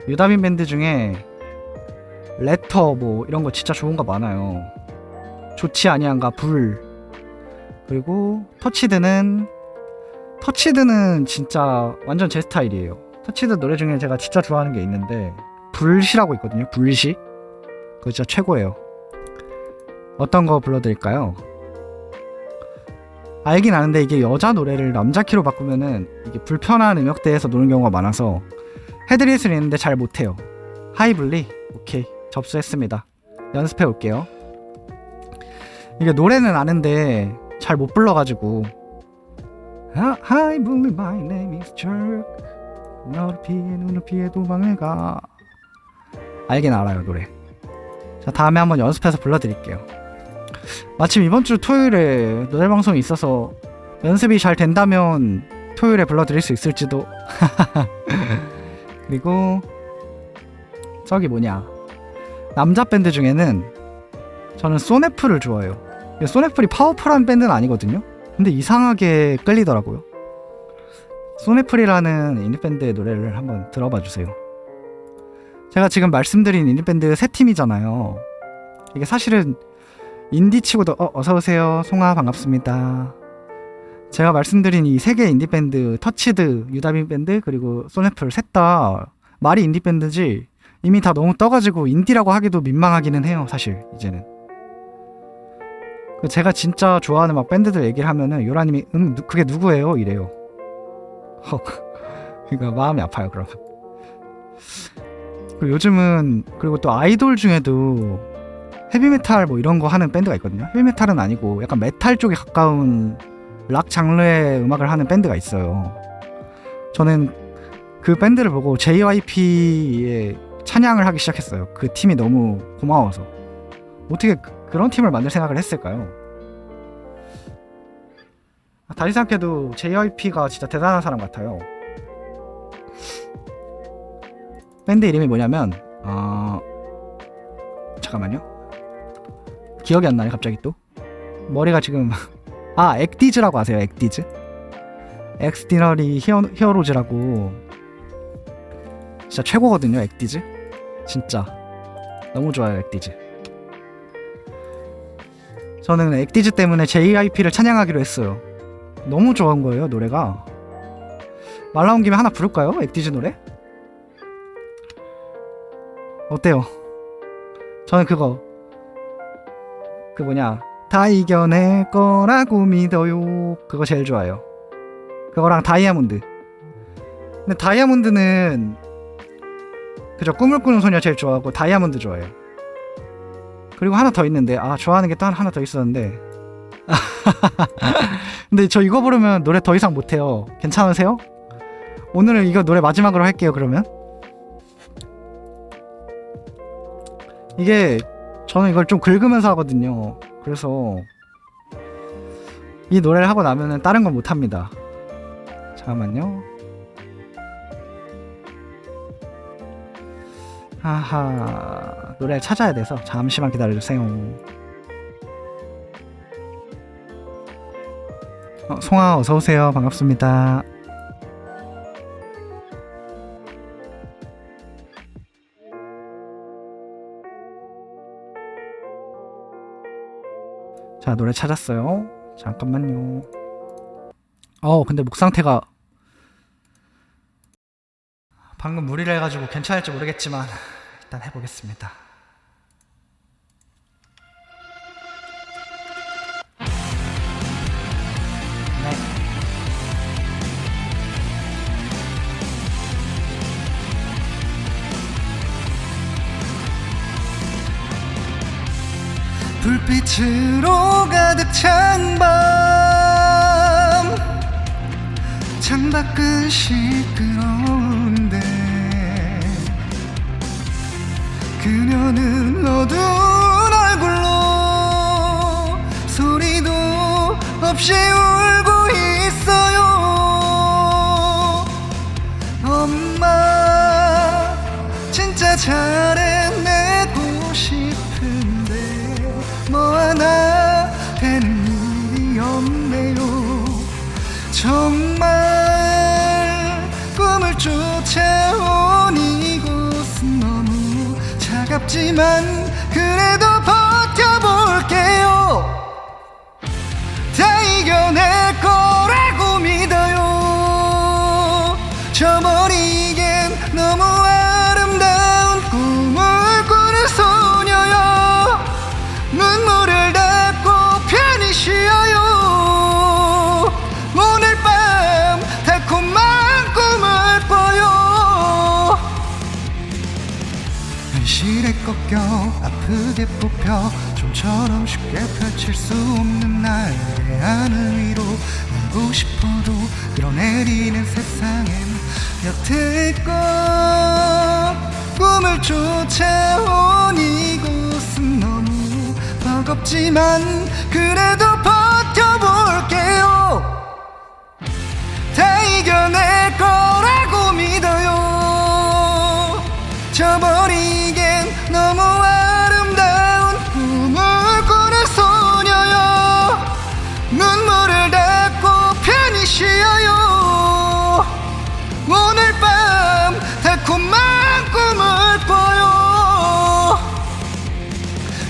유다빈 밴드 중에 레터 뭐 이런 거 진짜 좋은 거 많아요. 좋지 아니한가, 불. 그리고 터치드는 진짜 완전 제 스타일이에요. 터치드 노래 중에 제가 진짜 좋아하는 게 있는데, 불시라고 있거든요. 불시. 그거 진짜 최고예요. 어떤 거 불러드릴까요? 알긴 아는데 이게 여자 노래를 남자 키로 바꾸면은 이게 불편한 음역대에서 노는 경우가 많아서 해드릴 수는 있는데 잘 못해요. 하이블리? 오케이, 접수했습니다. 연습해 올게요. 이게 노래는 아는데 잘 못 불러가지고. 하이블리 my name is Chuck, 너를 피해 눈을 피해 도망을 가. 알긴 알아요, 노래. 자, 다음에 한번 연습해서 불러드릴게요. 마침 이번 주 토요일에 노래 방송이 있어서 연습이 잘 된다면 토요일에 불러드릴 수 있을지도. 그리고 저기 뭐냐, 남자 밴드 중에는 저는 소네프를 좋아해요. 소네플이 파워풀한 밴드는 아니거든요. 근데 이상하게 끌리더라고요. 소네플이라는 인디밴드의 노래를 한번 들어봐 주세요. 제가 지금 말씀드린 인디밴드 세 팀이잖아요. 이게 사실은 인디치고도 어서오세요, 송아 반갑습니다. 제가 말씀드린 이 세 개의 인디밴드, 터치드, 유다빈 밴드, 그리고 소네플 셋 다 말이 인디밴드지 이미 다 너무 떠가지고 인디라고 하기도 민망하기는 해요, 사실 이제는. 제가 진짜 좋아하는 막 밴드들 얘기를 하면은 요라님이 그게 누구예요? 이래요. 그러니까 마음이 아파요, 그러면. 그리고 요즘은 그리고 또 아이돌 중에도 헤비메탈 뭐 이런 거 하는 밴드가 있거든요. 헤비메탈은 아니고 약간 메탈 쪽에 가까운 락 장르의 음악을 하는 밴드가 있어요. 저는 그 밴드를 보고 JYP의 찬양을 하기 시작했어요. 그 팀이 너무 고마워서. 어떻게 그런 팀을 만들 생각을 했을까요? 다시 생각해도 JYP가 진짜 대단한 사람 같아요. 밴드 이름이 뭐냐면 잠깐만요, 기억이 안 나네 갑자기. 또 머리가 지금 액디즈라고 아세요? 액디즈? 엑스디너리 히어로즈라고. 진짜 최고거든요, 액디즈. 진짜 너무 좋아요, 액디즈. 저는 액디즈 때문에 JYP를 찬양하기로 했어요. 너무 좋은 거예요, 노래가. 말 나온 김에 하나 부를까요? 액디즈 노래? 어때요? 저는 그거 다 이겨낼 거라고 믿어요, 그거 제일 좋아요. 그거랑 다이아몬드. 근데 다이아몬드는 그저 꿈을 꾸는 소녀 제일 좋아하고 다이아몬드 좋아해요. 그리고 하나 더 있는데 좋아하는 게 또 하나 더 있었는데 근데 저 이거 부르면 노래 더 이상 못해요. 괜찮으세요? 오늘은 이거 노래 마지막으로 할게요. 그러면 이게 저는 이걸 좀 긁으면서 하거든요. 그래서 이 노래를 하고 나면은 다른 건 못합니다. 잠깐만요. 하하, 노래를 찾아야 돼서 잠시만 기다려주세요. 송아 어서오세요. 반갑습니다. 자, 노래 찾았어요. 잠깐만요. 근데 목 상태가 방금 무리를 해가지고 괜찮을지 모르겠지만 일단 해보겠습니다. 네. 불빛으로 가득 찬 밤, 창밖은 시끄러운데 그녀는 어두운 얼굴로 소리도 없이 울고 있어요. 엄마 진짜 잘해내고 싶은데 뭐 하나 되는 일이 없네요. 정말 꿈을 쫓아온 이곳은 너무 차갑지만 그래도 버텨볼게요. 다 이겨낼 거라고 믿어요. 저버리기엔 너무 아름다운 꿈을 꾸는 소녀여. 눈물을 닦고 편히 쉬어요. 오늘 밤 달콤한 꿈을 꿔요. 현실에 꺾여 아프게 뽑혀 좀처럼 쉽게 펼칠 수 없는 나의 하늘 위로 날고 싶어도 끌어내리는 세상엔 여태껏 꿈을 쫓아온 이곳은 너무 버겁지만 그래도 버텨볼게요. 다 이겨낼 거라고 믿어요. 저버리기엔 너무 아름다운 꿈을 꾸는 소녀여. 눈물을 닦고 편히 쉬어요. 오늘 밤 달콤한 꿈을 꿔요.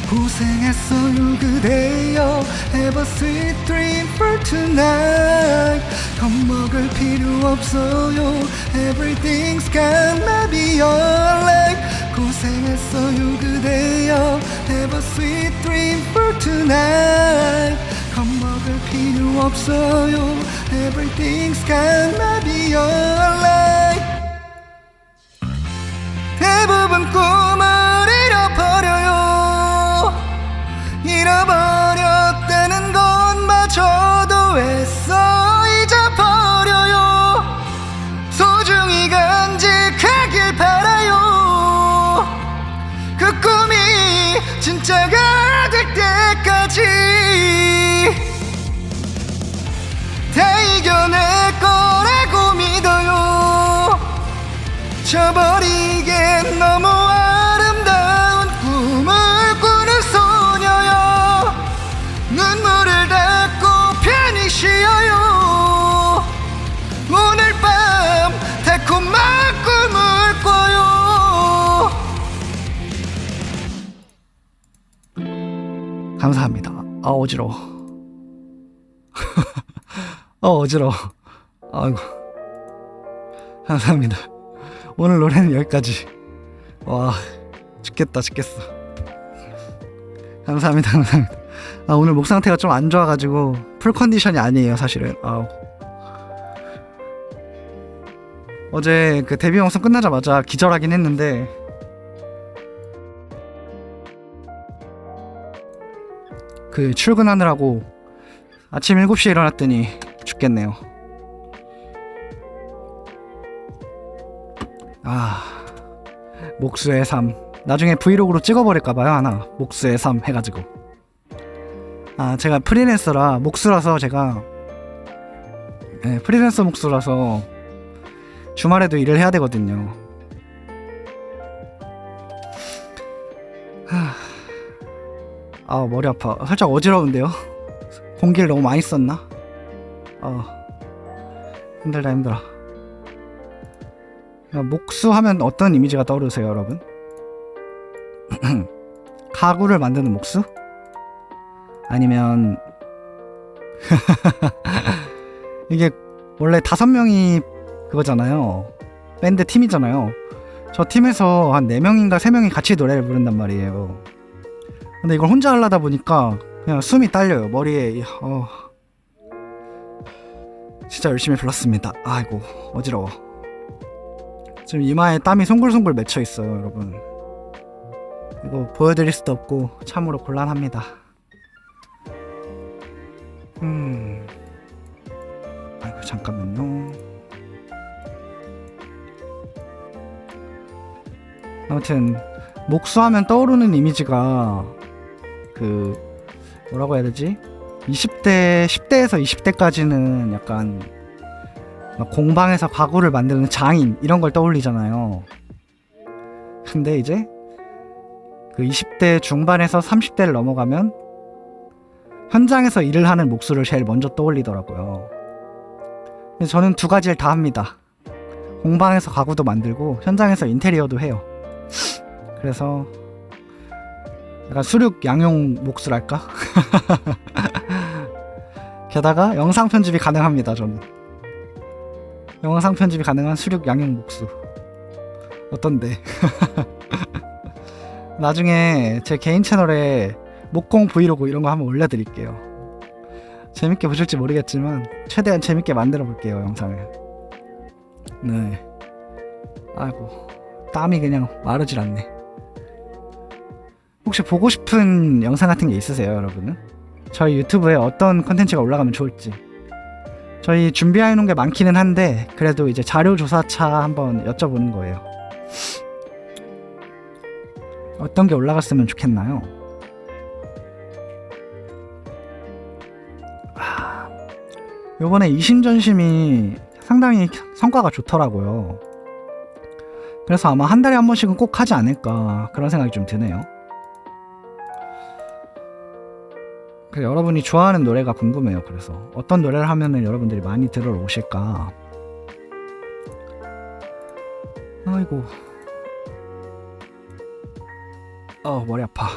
고생했어요 그대여. Have a sweet dream for tonight. 겁먹을 필요 없어요. Everything's gonna be alright. 고생했어요 그대여. Have a sweet dream for tonight. 겁먹을 필요 없어요. Everything's gonna be alright. 대부분 꿈을 잃어버려요. 잃어버렸다는 것마저도 애써 잊어버려요. 소중히 간직하길 바라요. 그 꿈이 진짜가 될 때까지. 다 이겨낼 거라고 믿어요. 저버리기엔 너무 아름다운 꿈을 꾸는 소녀여. 눈물을 닦고 편히 쉬어요. 오늘 밤 달콤한 꿈을 꿔요. 감사합니다. 어지러워. 어지러워. 아이고. 감사합니다. 오늘 노래는 여기까지. 와, 죽겠다. 감사합니다. 오늘 목 상태가 좀 안 좋아가지고 풀 컨디션이 아니에요 사실은. 어제 그 데뷔 방송 끝나자마자 기절하긴 했는데 그 출근하느라고 아침 7시에 일어났더니 죽겠네요. 목수의 삶. 나중에 브이로그로 찍어버릴까봐요. 하나 목수의 삶 해가지고. 제가 프리랜서라 목수라서 제가 프리랜서 목수라서 주말에도 일을 해야 되거든요. 머리 아파. 살짝 어지러운데요. 공기를 너무 많이 썼나? 힘들어. 목수 하면 어떤 이미지가 떠오르세요, 여러분? 가구를 만드는 목수? 아니면 이게 원래 5명이 그거잖아요. 밴드 팀이잖아요. 저 팀에서 한 4명인가 3명이 같이 노래를 부른단 말이에요. 근데 이걸 혼자 하려다 보니까 그냥 숨이 딸려요. 머리에. 진짜 열심히 불렀습니다. 아이고 어지러워. 지금 이마에 땀이 송글송글 맺혀 있어요, 여러분. 이거 보여드릴 수도 없고 참으로 곤란합니다. 아이고 잠깐만요. 아무튼 목수하면 떠오르는 이미지가 그 뭐라고 해야 되지? 10대에서 20대까지는 약간 막 공방에서 가구를 만드는 장인 이런 걸 떠올리잖아요. 근데 이제 그 20대 중반에서 30대를 넘어가면 현장에서 일을 하는 목수를 제일 먼저 떠올리더라고요. 근데 저는 두 가지를 다 합니다. 공방에서 가구도 만들고 현장에서 인테리어도 해요. 그래서 약간 수륙 양용 목수랄까? 게다가 영상 편집이 가능합니다. 저는 영상 편집이 가능한 수륙 양용 목수. 어떤데? 나중에 제 개인 채널에 목공 브이로그 이런 거 한번 올려드릴게요. 재밌게 보실지 모르겠지만 최대한 재밌게 만들어 볼게요, 영상을. 네. 아이고 땀이 그냥 마르질 않네. 혹시 보고 싶은 영상 같은 게 있으세요, 여러분은? 저희 유튜브에 어떤 컨텐츠가 올라가면 좋을지. 저희 준비해 놓은 게 많기는 한데 그래도 이제 자료조사차 한번 여쭤보는 거예요. 어떤 게 올라갔으면 좋겠나요? 요번에 이심전심이 상당히 성과가 좋더라고요. 그래서 아마 한 달에 한 번씩은 꼭 하지 않을까 그런 생각이 좀 드네요. 여러분이 좋아하는 노래가 궁금해요. 그래서 어떤 노래를 하면은 여러분들이 많이 들으러 오실까. 아이고 머리 아파.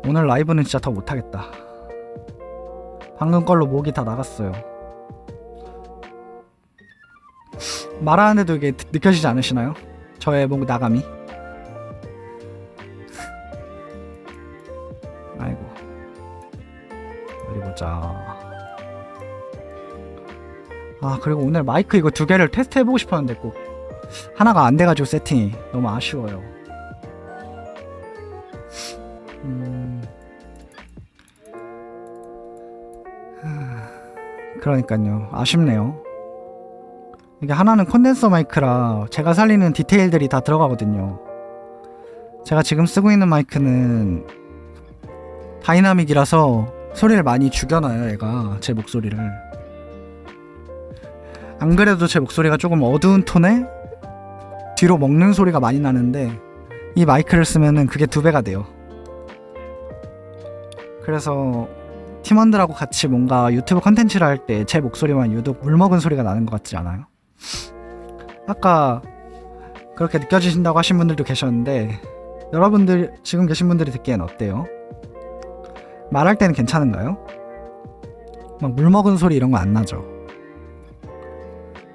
오늘 라이브는 진짜 더 못하겠다. 방금 걸로 목이 다 나갔어요. 말하는데도 이게 느껴지지 않으시나요? 저의 목 나감이. 아이고 어디 보자. 그리고 오늘 마이크 이거 2개를 테스트 해보고 싶었는데 꼭 하나가 안 돼가지고 세팅이 너무 아쉬워요. 그러니까요, 아쉽네요. 이게 하나는 콘덴서 마이크라 제가 살리는 디테일들이 다 들어가거든요. 제가 지금 쓰고 있는 마이크는 다이나믹이라서 소리를 많이 죽여놔요, 얘가. 제 목소리를. 안 그래도 제 목소리가 조금 어두운 톤에 뒤로 먹는 소리가 많이 나는데 이 마이크를 쓰면은 그게 2배가 돼요. 그래서 팀원들하고 같이 뭔가 유튜브 컨텐츠를 할 때 제 목소리만 유독 물먹은 소리가 나는 것 같지 않아요? 아까 그렇게 느껴지신다고 하신 분들도 계셨는데 여러분들 지금 계신 분들이 듣기엔 어때요? 말할 때는 괜찮은가요? 막 물먹은 소리 이런 거 안 나죠?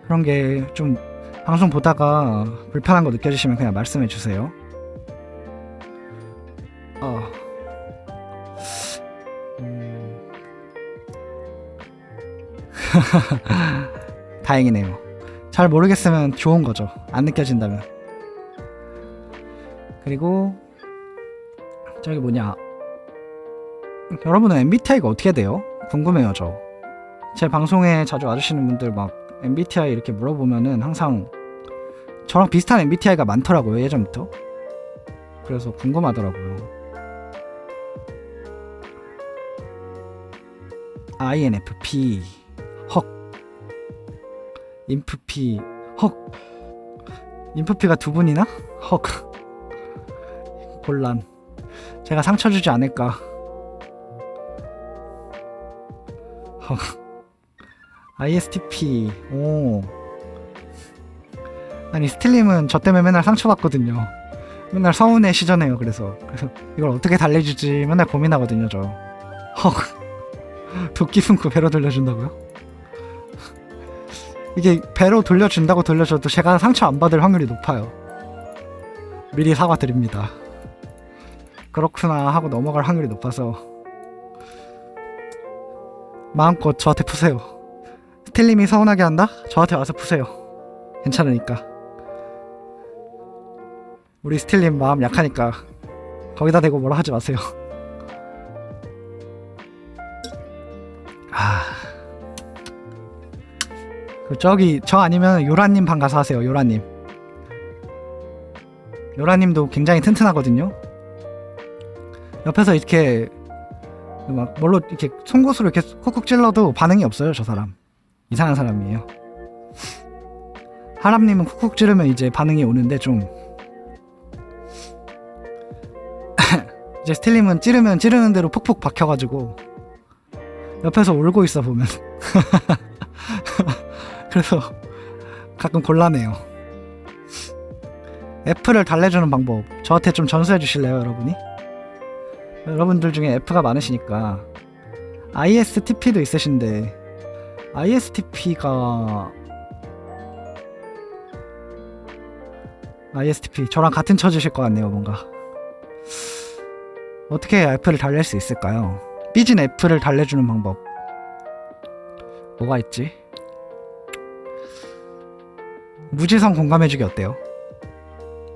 그런 게 좀 방송 보다가 불편한 거 느껴지시면 그냥 말씀해 주세요. 다행이네요. 잘 모르겠으면 좋은 거죠. 안 느껴진다면. 그리고 저기 뭐냐, 여러분은 MBTI가 어떻게 돼요? 궁금해요. 제 방송에 자주 와주시는 분들 막 MBTI 이렇게 물어보면은 항상 저랑 비슷한 MBTI가 많더라고요, 예전부터. 그래서 궁금하더라고요. INFP. 헉. INFP. 헉. INFP가 두 분이나? 헉. 곤란. 제가 상처 주지 않을까. 헉. ISTP. 오. 아니, 스틸님은 저 때문에 맨날 상처받거든요. 맨날 서운해 시전해요. 그래서 이걸 어떻게 달래주지 맨날 고민하거든요. 헉. 도끼 숨고 배로 돌려준다고요? 이게 배로 돌려준다고 돌려줘도 제가 상처 안 받을 확률이 높아요. 미리 사과드립니다. 그렇구나 하고 넘어갈 확률이 높아서 마음껏 저한테 푸세요. 스틸님이 서운하게 한다? 저한테 와서 푸세요. 괜찮으니까. 우리 스틸님 마음 약하니까 거기다 대고 뭐라 하지 마세요. 저기 저 아니면 요라님 방 가서 하세요. 요라님도 굉장히 튼튼하거든요. 옆에서 이렇게 막 뭘로 이렇게 송곳으로 이렇게 쿡쿡 찔러도 반응이 없어요. 저 사람 이상한 사람이에요. 하람님은 쿡쿡 찌르면 이제 반응이 오는데 좀 이제 스틸님은 찌르면 찌르는 대로 푹푹 박혀가지고 옆에서 울고 있어 보면. 그래서 가끔 곤란해요. F를 달래주는 방법 저한테 좀 전수해 주실래요, 여러분이? 여러분들 중에 F가 많으시니까. ISTP도 있으신데 ISTP 저랑 같은 처지실 것 같네요. 뭔가 어떻게 F를 달랠 수 있을까요? 삐진 F를 달래주는 방법 뭐가 있지? 무지성 공감해주기 어때요?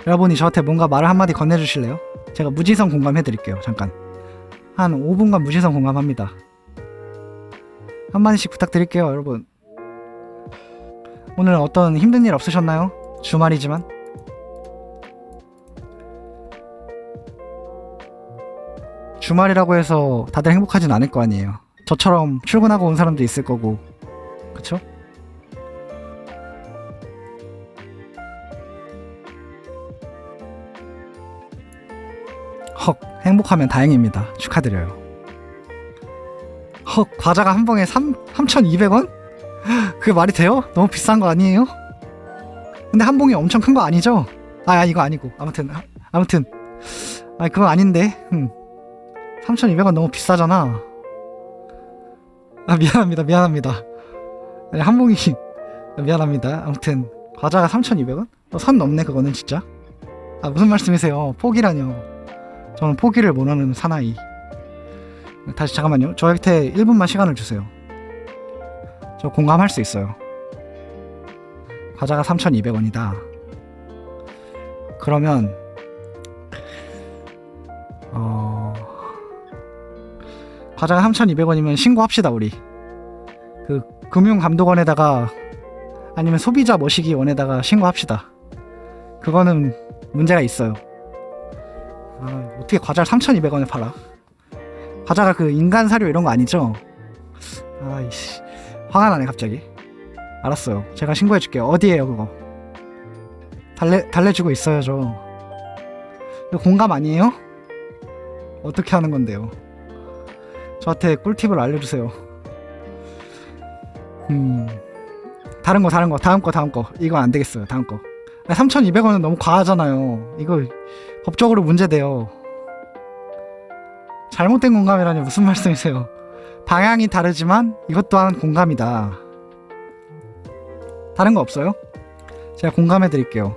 여러분이 저한테 뭔가 말을 한마디 건네주실래요? 제가 무지성 공감해드릴게요. 잠깐 한 5분간 무지성 공감합니다. 한마디씩 부탁드릴게요. 여러분 오늘 어떤 힘든 일 없으셨나요? 주말이지만 주말이라고 해서 다들 행복하진 않을 거 아니에요. 저처럼 출근하고 온 사람도 있을 거고, 그쵸? 헉, 행복하면 다행입니다. 축하드려요. 헉, 과자가 한 봉에 3,200원? 그게 말이 돼요? 너무 비싼 거 아니에요? 근데 한 봉이 엄청 큰 거 아니죠? 이거 아니고 아무튼 그건 아닌데 3,200원 너무 비싸잖아. 미안합니다. 아니, 한 봉이 미안합니다. 아무튼 과자가 3,200원? 선 넘네 그거는 진짜. 무슨 말씀이세요? 포기라뇨. 저는 포기를 못하는 사나이. 다시 잠깐만요. 저한테 1분만 시간을 주세요. 저 공감할 수 있어요. 과자가 3,200원이다. 그러면 과자가 3,200원이면 신고합시다. 우리 그 금융감독원에다가 아니면 소비자 모시기원에다가 신고합시다. 그거는 문제가 있어요. 어떻게 과자를 3,200원에 팔아? 과자가 그 인간 사료 이런 거 아니죠? 아이씨, 화가 나네 갑자기. 알았어요. 제가 신고해줄게요. 어디에요 그거? 달래주고 있어요 저. 이거 공감 아니에요? 어떻게 하는 건데요? 저한테 꿀팁을 알려주세요. 다른 거 다음 거 이거 안 되겠어요. 다음 거. 3,200원은 너무 과하잖아요. 이거 법적으로 문제돼요. 잘못된 공감이라니 무슨 말씀이세요? 방향이 다르지만 이것 또한 공감이다. 다른 거 없어요? 제가 공감해 드릴게요.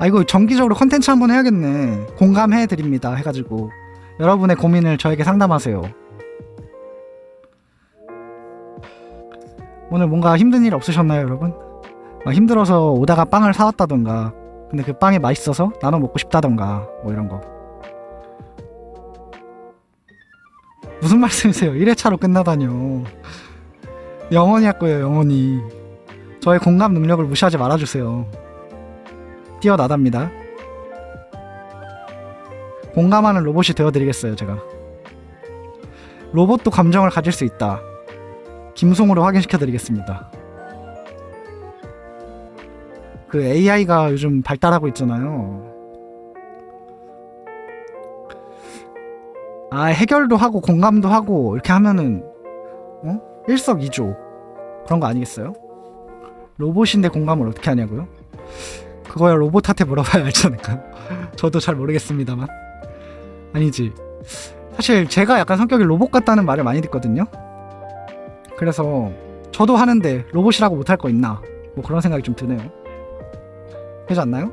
이거 정기적으로 컨텐츠 한번 해야겠네. 공감해 드립니다 해가지고 여러분의 고민을 저에게 상담하세요. 오늘 뭔가 힘든 일 없으셨나요, 여러분? 막 힘들어서 오다가 빵을 사왔다던가, 근데 그 빵이 맛있어서 나눠 먹고 싶다던가, 뭐 이런 거. 무슨 말씀이세요? 1회차로 끝나다뇨. 영원히 할 거예요, 영원히. 저의 공감 능력을 무시하지 말아주세요. 뛰어나답니다. 공감하는 로봇이 되어드리겠어요, 제가. 로봇도 감정을 가질 수 있다. 김송으로 확인시켜드리겠습니다. 그 AI가 요즘 발달하고 있잖아요. 해결도 하고 공감도 하고 이렇게 하면은 일석이조 그런 거 아니겠어요? 로봇인데 공감을 어떻게 하냐고요? 그거야 로봇한테 물어봐야 알지 않을까요? 저도 잘 모르겠습니다만. 아니지. 사실 제가 약간 성격이 로봇 같다는 말을 많이 듣거든요. 그래서 저도 하는데 로봇이라고 못할 거 있나, 뭐 그런 생각이 좀 드네요. 그러지 않나요?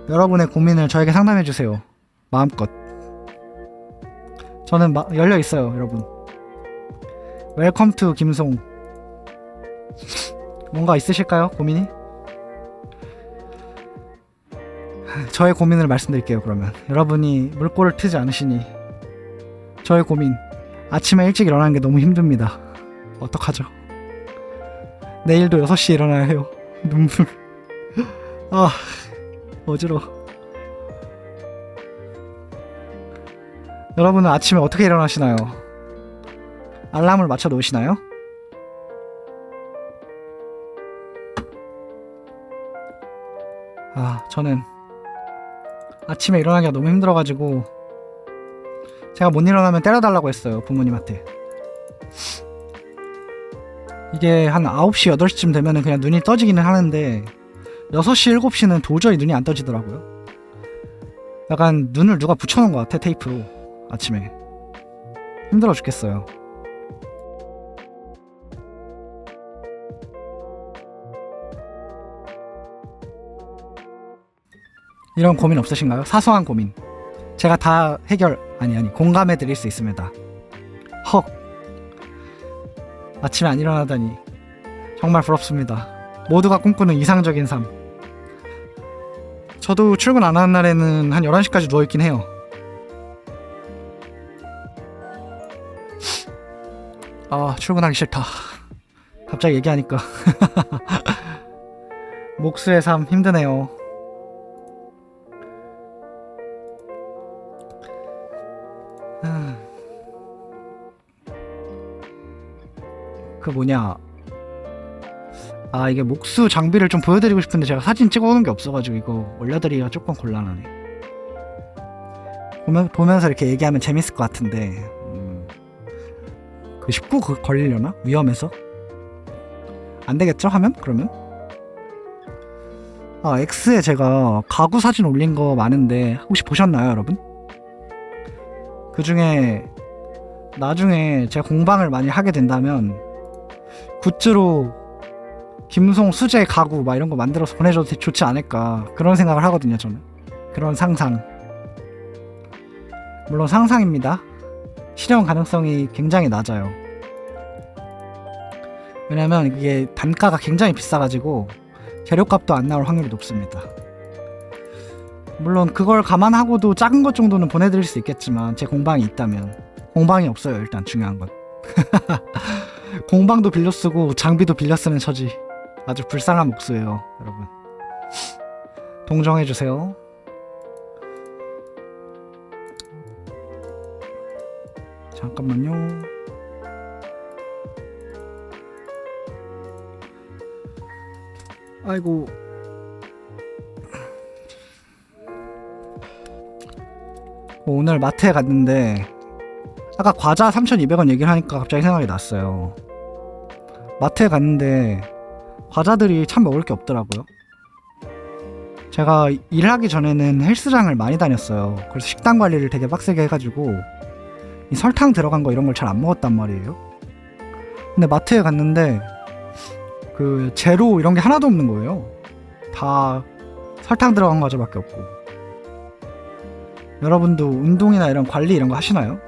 여러분의 고민을 저에게 상담해주세요. 마음껏. 저는 열려있어요, 여러분. 웰컴 투 김송. 뭔가 있으실까요? 고민이? 저의 고민을 말씀드릴게요. 그러면 여러분이 물꼬를 트지 않으시니 저의 고민, 아침에 일찍 일어나는 게 너무 힘듭니다. 어떡하죠? 내일도 6시에 일어나야 해요. 눈물. 어지러워. 여러분은 아침에 어떻게 일어나시나요? 알람을 맞춰 놓으시나요? 저는 아침에 일어나기가 너무 힘들어가지고 제가 못 일어나면 때려달라고 했어요, 부모님한테. 이게 한 9시, 8시쯤 되면은 그냥 눈이 떠지기는 하는데 6시, 7시는 도저히 눈이 안 떠지더라고요. 약간 눈을 누가 붙여놓은 것 같아, 테이프로. 아침에 힘들어 죽겠어요. 이런 고민 없으신가요? 사소한 고민 제가 다 공감해 드릴 수 있습니다. 헉, 아침에 안 일어나다니 정말 부럽습니다. 모두가 꿈꾸는 이상적인 삶. 저도 출근 안 하는 날에는 한 11시까지 누워있긴 해요. 출근하기 싫다. 갑자기 얘기하니까 목수의 삶 힘드네요. 이게 목수 장비를 좀 보여드리고 싶은데 제가 사진 찍어오는 게 없어가지고 이거 올려드리기가 조금 곤란하네. 보면서 이렇게 얘기하면 재밌을 것 같은데 그 19 걸리려나? 위험해서? 안 되겠죠? 하면? 그러면? X에 제가 가구 사진 올린 거 많은데 혹시 보셨나요, 여러분? 그 중에 나중에 제가 공방을 많이 하게 된다면 굿즈로 김송 수제 가구 막 이런 거 만들어서 보내줘도 좋지 않을까, 그런 생각을 하거든요. 저는 그런 상상, 물론 상상입니다. 실현 가능성이 굉장히 낮아요. 왜냐면 이게 단가가 굉장히 비싸가지고 재료값도 안 나올 확률이 높습니다. 물론 그걸 감안하고도 작은 것 정도는 보내드릴 수 있겠지만 제 공방이 있다면. 공방이 없어요. 일단 중요한 건 공방도 빌려 쓰고 장비도 빌려 쓰는 처지. 아주 불쌍한 목수예요, 여러분. 동정해주세요. 잠깐만요. 아이고. 오늘 마트에 갔는데 아까 과자 3,200원 얘기를 하니까 갑자기 생각이 났어요. 마트에 갔는데 과자들이 참 먹을 게 없더라고요. 제가 일하기 전에는 헬스장을 많이 다녔어요. 그래서 식단 관리를 되게 빡세게 해가지고 이 설탕 들어간 거 이런 걸 잘 안 먹었단 말이에요. 근데 마트에 갔는데 그 제로 이런 게 하나도 없는 거예요. 다 설탕 들어간 과자밖에 없고. 여러분도 운동이나 이런 관리 이런 거 하시나요?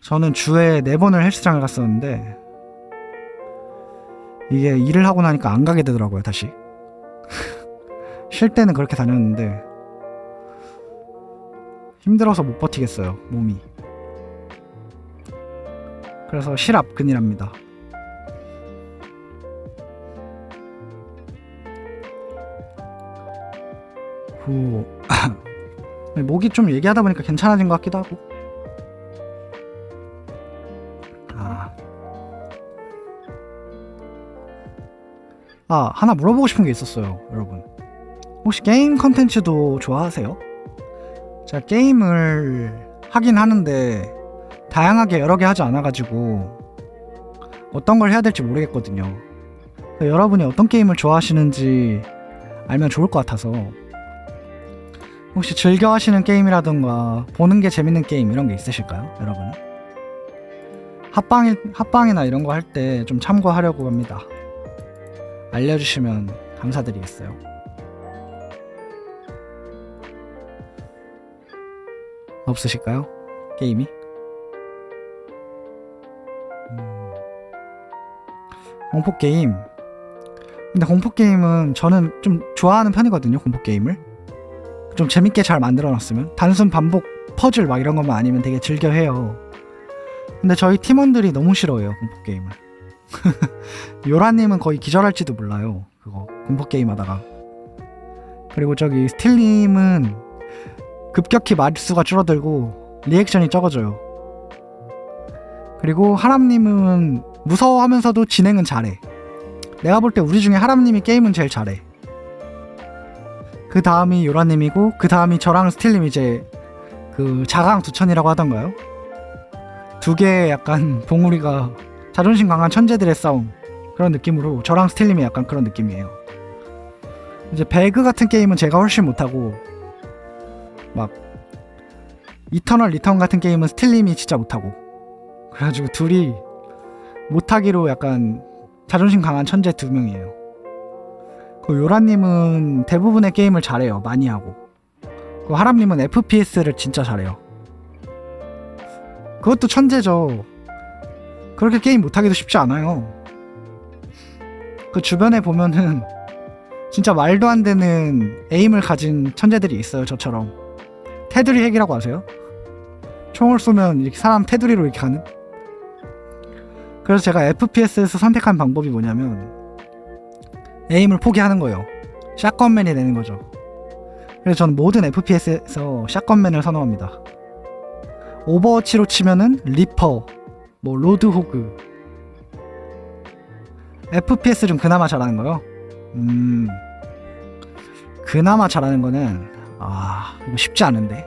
저는 주에 4번을 헬스장을 갔었는데 이게 일을 하고 나니까 안 가게 되더라고요. 다시 쉴 때는 그렇게 다녔는데 힘들어서 못 버티겠어요, 몸이. 그래서 실압근이랍니다. 후. 목이 좀 얘기하다 보니까 괜찮아진 것 같기도 하고. 하나 물어보고 싶은 게 있었어요, 여러분. 혹시 게임 컨텐츠도 좋아하세요? 제가 게임을 하긴 하는데 다양하게 여러 개 하지 않아가지고 어떤 걸 해야 될지 모르겠거든요. 여러분이 어떤 게임을 좋아하시는지 알면 좋을 것 같아서. 혹시 즐겨 하시는 게임이라든가 보는 게 재밌는 게임 이런 게 있으실까요, 여러분은? 합방이나 이런 거 할 때 좀 참고하려고 합니다. 알려주시면 감사드리겠어요. 없으실까요? 게임이? 공포게임. 근데 공포게임은 저는 좀 좋아하는 편이거든요, 공포게임을. 좀 재밌게 잘 만들어놨으면. 단순 반복 퍼즐 막 이런 것만 아니면 되게 즐겨 해요. 근데 저희 팀원들이 너무 싫어해요, 공포게임을. 요라님은 거의 기절할지도 몰라요, 그거 공포게임 하다가. 그리고 저기 스틸님은 급격히 말수가 줄어들고 리액션이 적어져요. 그리고 하람님은 무서워하면서도 진행은 잘해. 내가 볼 때 우리 중에 하람님이 게임은 제일 잘해. 그 다음이 요라님이고 그 다음이 저랑 스틸님. 이제 그 자강두천이라고 하던가요? 두 개의 약간 봉우리가 자존심 강한 천재들의 싸움, 그런 느낌으로 저랑 스틸님이 약간 그런 느낌이에요. 이제 배그 같은 게임은 제가 훨씬 못하고, 막 이터널 리턴 같은 게임은 스틸님이 진짜 못하고, 그래가지고 둘이 못하기로 약간 자존심 강한 천재 두 명이에요. 그 요라님은 대부분의 게임을 잘해요, 많이 하고. 그 하람님은 FPS를 진짜 잘해요. 그것도 천재죠. 그렇게 게임 못하기도 쉽지 않아요. 그 주변에 보면은 진짜 말도 안 되는 에임을 가진 천재들이 있어요, 저처럼. 테두리 핵이라고 아세요? 총을 쏘면 이렇게 사람 테두리로 이렇게 가는? 그래서 제가 FPS에서 선택한 방법이 뭐냐면 에임을 포기하는 거예요. 샷건맨이 되는 거죠. 그래서 저는 모든 FPS에서 샷건맨을 선호합니다. 오버워치로 치면은 리퍼, 뭐 로드호그. FPS 중 그나마 잘하는 거요? 그나마 잘하는 거는 이거 쉽지 않은데.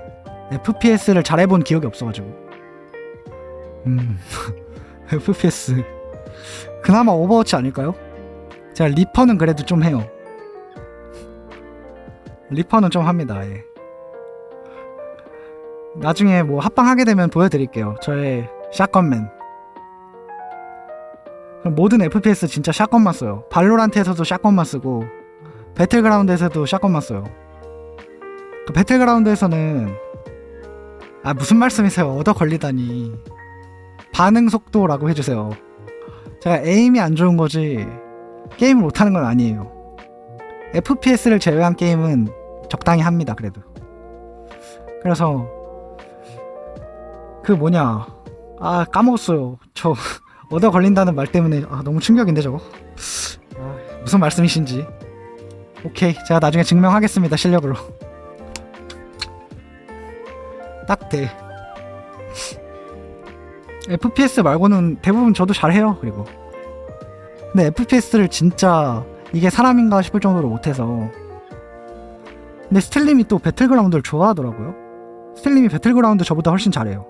FPS를 잘해본 기억이 없어가지고. FPS 그나마 오버워치 아닐까요? 제가 리퍼는 그래도 좀 해요. 리퍼는 좀 합니다. 예. 나중에 뭐 합방하게 되면 보여드릴게요, 저의 샷건맨. 그럼 모든 FPS 진짜 샷건만 써요. 발로란트에서도 샷건만 쓰고 배틀그라운드에서도 샷건만 써요. 그 배틀그라운드에서는 무슨 말씀이세요? 얻어 걸리다니. 반응 속도라고 해주세요. 제가 에임이 안 좋은 거지 게임을 못하는 건 아니에요. FPS를 제외한 게임은 적당히 합니다, 그래도. 그래서 그 뭐냐, 까먹었어요. 저 얻어 걸린다는 말 때문에 너무 충격인데 저거. 무슨 말씀이신지. 오케이, 제가 나중에 증명하겠습니다, 실력으로. 딱 돼. FPS 말고는 대부분 저도 잘해요. 그리고 근데 FPS를 진짜 이게 사람인가 싶을 정도로 못해서. 근데 스틸님이 또 배틀그라운드를 좋아하더라고요. 스틸님이 배틀그라운드 저보다 훨씬 잘해요.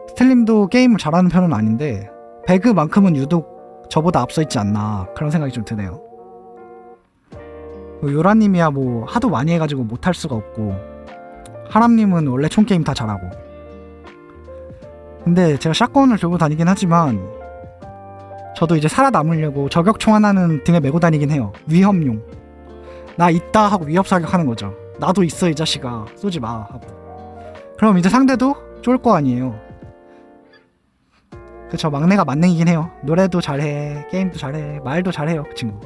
스틸님도 게임을 잘하는 편은 아닌데 배그만큼은 유독 저보다 앞서 있지 않나, 그런 생각이 좀 드네요. 요라님이야 뭐 하도 많이 해가지고 못할 수가 없고, 하람님은 원래 총게임 다 잘하고. 근데 제가 샷건을 들고 다니긴 하지만 저도 이제 살아남으려고 저격총 하나는 등에 메고 다니긴 해요. 위협용. 나 있다 하고 위협 사격하는 거죠. 나도 있어 이 자식아, 쏘지 마 하고. 그럼 이제 상대도 쫄 거 아니에요. 그쵸, 막내가 만능이긴 해요. 노래도 잘해, 게임도 잘해, 말도 잘해요, 그 친구.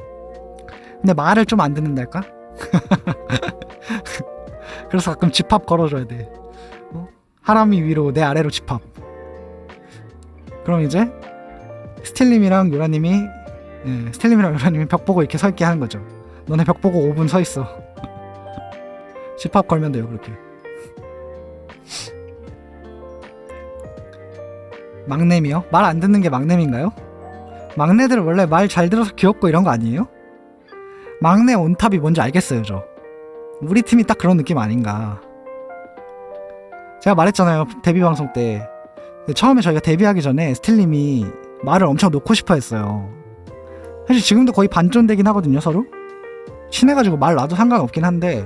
근데 말을 좀 안 듣는달까? 그래서 가끔 집합 걸어줘야 돼. 하람이 위로 내 아래로 집합. 그럼 이제 스틸님이랑 요라님이 스틸님이랑 요라님이 벽 보고 이렇게 서 있게 하는 거죠. 너네 벽 보고 5분 서 있어. 집합 걸면 돼요, 그렇게. 막내미요? 말 안 듣는 게 막내미인가요? 막내들 원래 말 잘 들어서 귀엽고 이런 거 아니에요? 막내 온탑이 뭔지 알겠어요, 저. 우리 팀이 딱 그런 느낌 아닌가. 제가 말했잖아요, 데뷔 방송 때. 처음에 저희가 데뷔하기 전에 스틸님이 말을 엄청 놓고 싶어 했어요. 사실 지금도 거의 반존되긴 하거든요, 서로. 친해가지고 말 놔도 상관없긴 한데,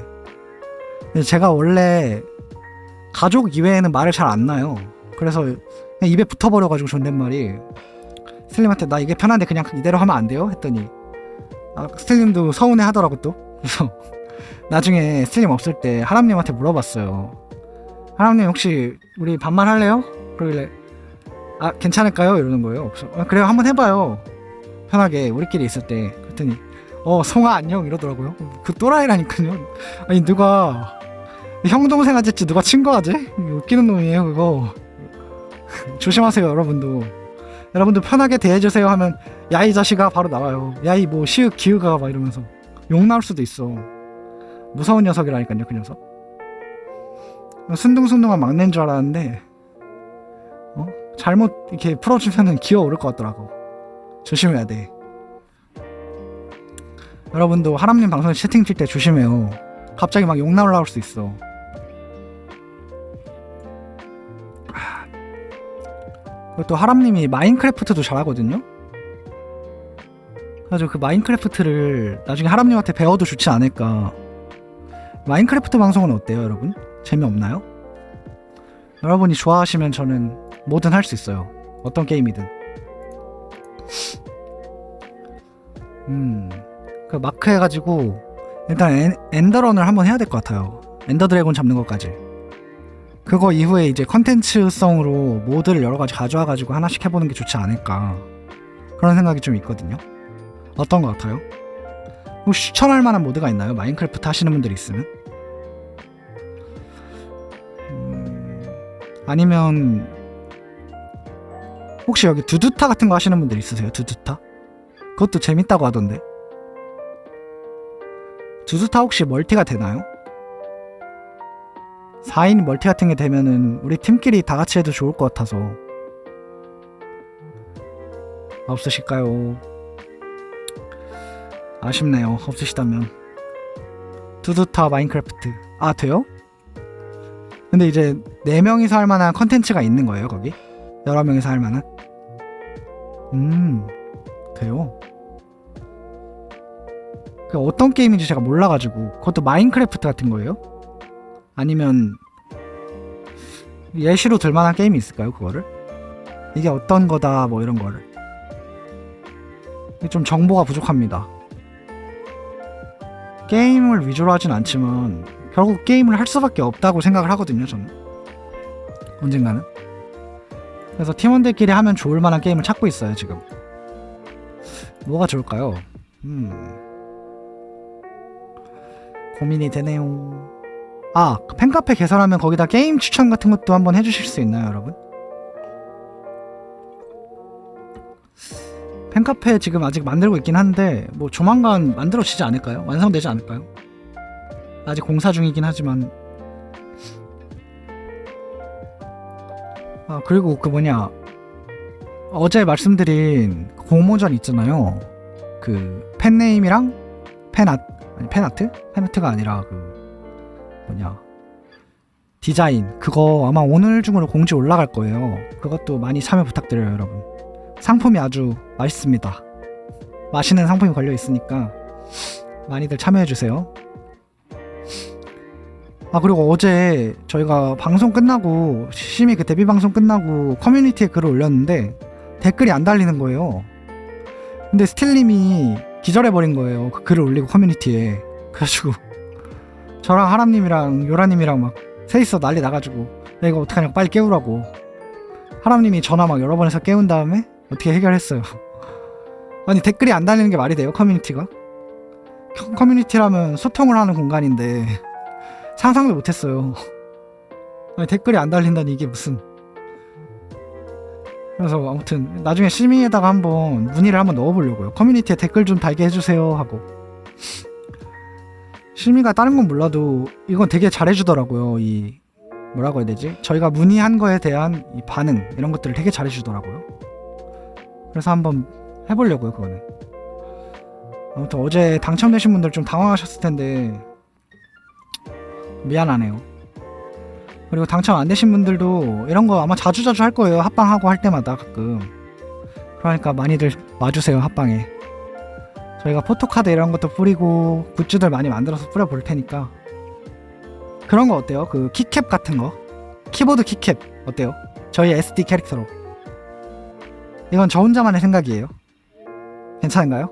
제가 원래 가족 이외에는 말을 잘 안 놔요. 그래서 그냥 입에 붙어버려가지고 존댓말이. 스틸님한테 나 이게 편한데 그냥 이대로 하면 안 돼요? 했더니 스틸님도 서운해 하더라고 또. 그래서 나중에 스틸님 없을 때 하람님한테 물어봤어요. 하람님 혹시 우리 반말할래요? 그러길래 괜찮을까요? 이러는 거예요. 그래서 그래요, 한번 해봐요, 편하게 우리끼리 있을 때. 그랬더니 성아 안녕 이러더라고요. 그 또라이라니까요. 아니 누가 형 동생 하겠지 누가 친거 하지? 웃기는 놈이에요 그거. 조심하세요 여러분도. 여러분도 편하게 대해주세요 하면 야 이 자식아 바로 나와요. 야 이 뭐 시읒 기읒아 막 이러면서 욕 나올 수도 있어. 무서운 녀석이라니까요 그 녀석. 순둥순둥한 막내인 줄 알았는데 잘못 이렇게 풀어주면은 기어오를 것 같더라고. 조심해야 돼. 여러분도 하람님 방송에 채팅 칠 때 조심해요. 갑자기 막 욕 나올 수 있어. 그리고 또 하람님이 마인크래프트도 잘하거든요. 그래서 그 마인크래프트를 나중에 하람님한테 배워도 좋지 않을까. 마인크래프트 방송은 어때요 여러분? 재미없나요? 여러분이 좋아하시면 저는 뭐든 할 수 있어요. 어떤 게임이든. 그 마크 해가지고 일단 엔더런을 한번 해야 될 것 같아요. 엔더 드래곤 잡는 것까지. 그거 이후에 이제 컨텐츠성으로 모드를 여러 가지 가져와가지고 하나씩 해보는 게 좋지 않을까, 그런 생각이 좀 있거든요. 어떤 것 같아요? 혹시 추천할 만한 모드가 있나요? 마인크래프트 하시는 분들이 있으면? 아니면 혹시 여기 두두타 같은 거 하시는 분들 있으세요? 두두타? 그것도 재밌다고 하던데. 두두타 혹시 멀티가 되나요? 4인 멀티 같은 게 되면은 우리 팀끼리 다 같이 해도 좋을 것 같아서. 없으실까요? 아쉽네요. 없으시다면. 두두타 마인크래프트. 돼요? 근데 이제 4명이서 할 만한 컨텐츠가 있는 거예요 거기? 여러 명이서 할 만한? 돼요? 그 어떤 게임인지 제가 몰라가지고. 그것도 마인크래프트 같은 거예요? 아니면 예시로 들만한 게임이 있을까요 그거를? 이게 어떤 거다 뭐 이런 거를. 좀 정보가 부족합니다. 게임을 위주로 하진 않지만 결국 게임을 할 수밖에 없다고 생각을 하거든요 저는. 언젠가는. 그래서 팀원들끼리 하면 좋을 만한 게임을 찾고 있어요 지금. 뭐가 좋을까요? 고민이 되네요. 팬카페 개설하면 거기다 게임 추천 같은 것도 한번 해주실 수 있나요 여러분? 팬카페 지금 아직 만들고 있긴 한데 뭐 조만간 만들어지지 않을까요? 완성되지 않을까요? 아직 공사 중이긴 하지만. 그리고 그 뭐냐, 어제 말씀드린 공모전 있잖아요. 그 팬네임이랑 팬아트? 팬아트가 아니라 그 뭐냐, 디자인. 그거 아마 오늘 중으로 공지 올라갈 거예요. 그것도 많이 참여 부탁드려요 여러분. 상품이 아주 맛있습니다. 맛있는 상품이 걸려 있으니까 많이들 참여해주세요. 그리고 어제 저희가 방송 끝나고, 심의 그 데뷔 방송 끝나고 커뮤니티에 글을 올렸는데 댓글이 안 달리는 거예요. 근데 스틸님이 기절해버린 거예요 그 글을 올리고 커뮤니티에. 그래가지고 저랑 하람님이랑 요라님이랑 막 셋이서 난리 나가지고 야, 이거 어떡하냐고 빨리 깨우라고. 하람님이 전화 막 여러 번 해서 깨운 다음에 어떻게 해결했어요. 아니 댓글이 안 달리는 게 말이 돼요? 커뮤니티가? 커뮤니티라면 소통을 하는 공간인데 상상도 못했어요. 아니 댓글이 안 달린다니 이게 무슨. 그래서 아무튼 나중에 심의에다가 한번 문의를 한번 넣어보려고요. 커뮤니티에 댓글 좀 달게 해주세요 하고. 심의가 다른 건 몰라도 이건 되게 잘해주더라고요. 이 뭐라고 해야 되지? 저희가 문의한 거에 대한 이 반응 이런 것들을 되게 잘해주더라고요. 그래서 한번 해보려고요. 그거는. 아무튼 어제 당첨되신 분들 좀 당황하셨을 텐데 미안하네요. 그리고 당첨 안 되신 분들도 이런 거 아마 자주자주 할 거예요. 합방하고 할 때마다 가끔. 그러니까 많이들 와주세요. 합방에. 저희가 포토카드 이런 것도 뿌리고 굿즈들 많이 만들어서 뿌려볼 테니까. 그런 거 어때요? 그 키캡 같은 거, 키보드 키캡 어때요? 저희 SD 캐릭터로. 이건 저 혼자만의 생각이에요. 괜찮은가요?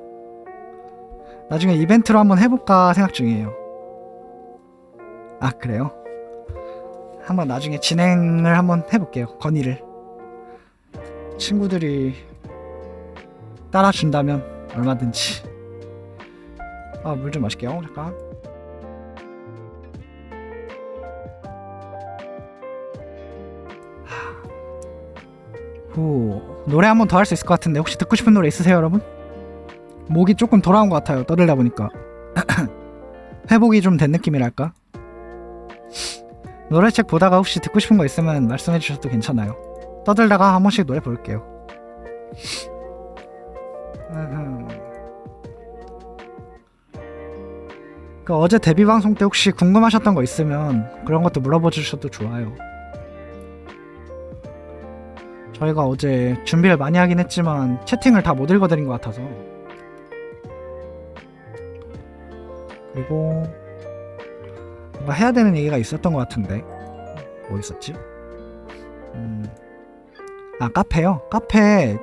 나중에 이벤트로 한번 해볼까 생각 중이에요. 아 그래요? 한번 나중에 진행을 한번 해볼게요. 건의를. 친구들이 따라준다면 얼마든지. 아, 물 좀 마실게요. 잠깐. 노래 한 번 더 할 수 있을 것 같은데 혹시 듣고 싶은 노래 있으세요, 여러분? 목이 조금 돌아온 것 같아요. 떠들다 보니까. 회복이 좀 된 느낌이랄까? 노래책 보다가 혹시 듣고 싶은 거 있으면 말씀해 주셔도 괜찮아요. 떠들다가 한 번씩 노래 볼게요. 그 어제 데뷔 방송 때 혹시 궁금하셨던 거 있으면 그런 것도 물어봐 주셔도 좋아요. 저희가 어제 준비를 많이 하긴 했지만 채팅을 다 못 읽어드린 것 같아서. 그리고 뭔가 해야 되는 얘기가 있었던 것 같은데 뭐 있었지? 아 카페요? 카페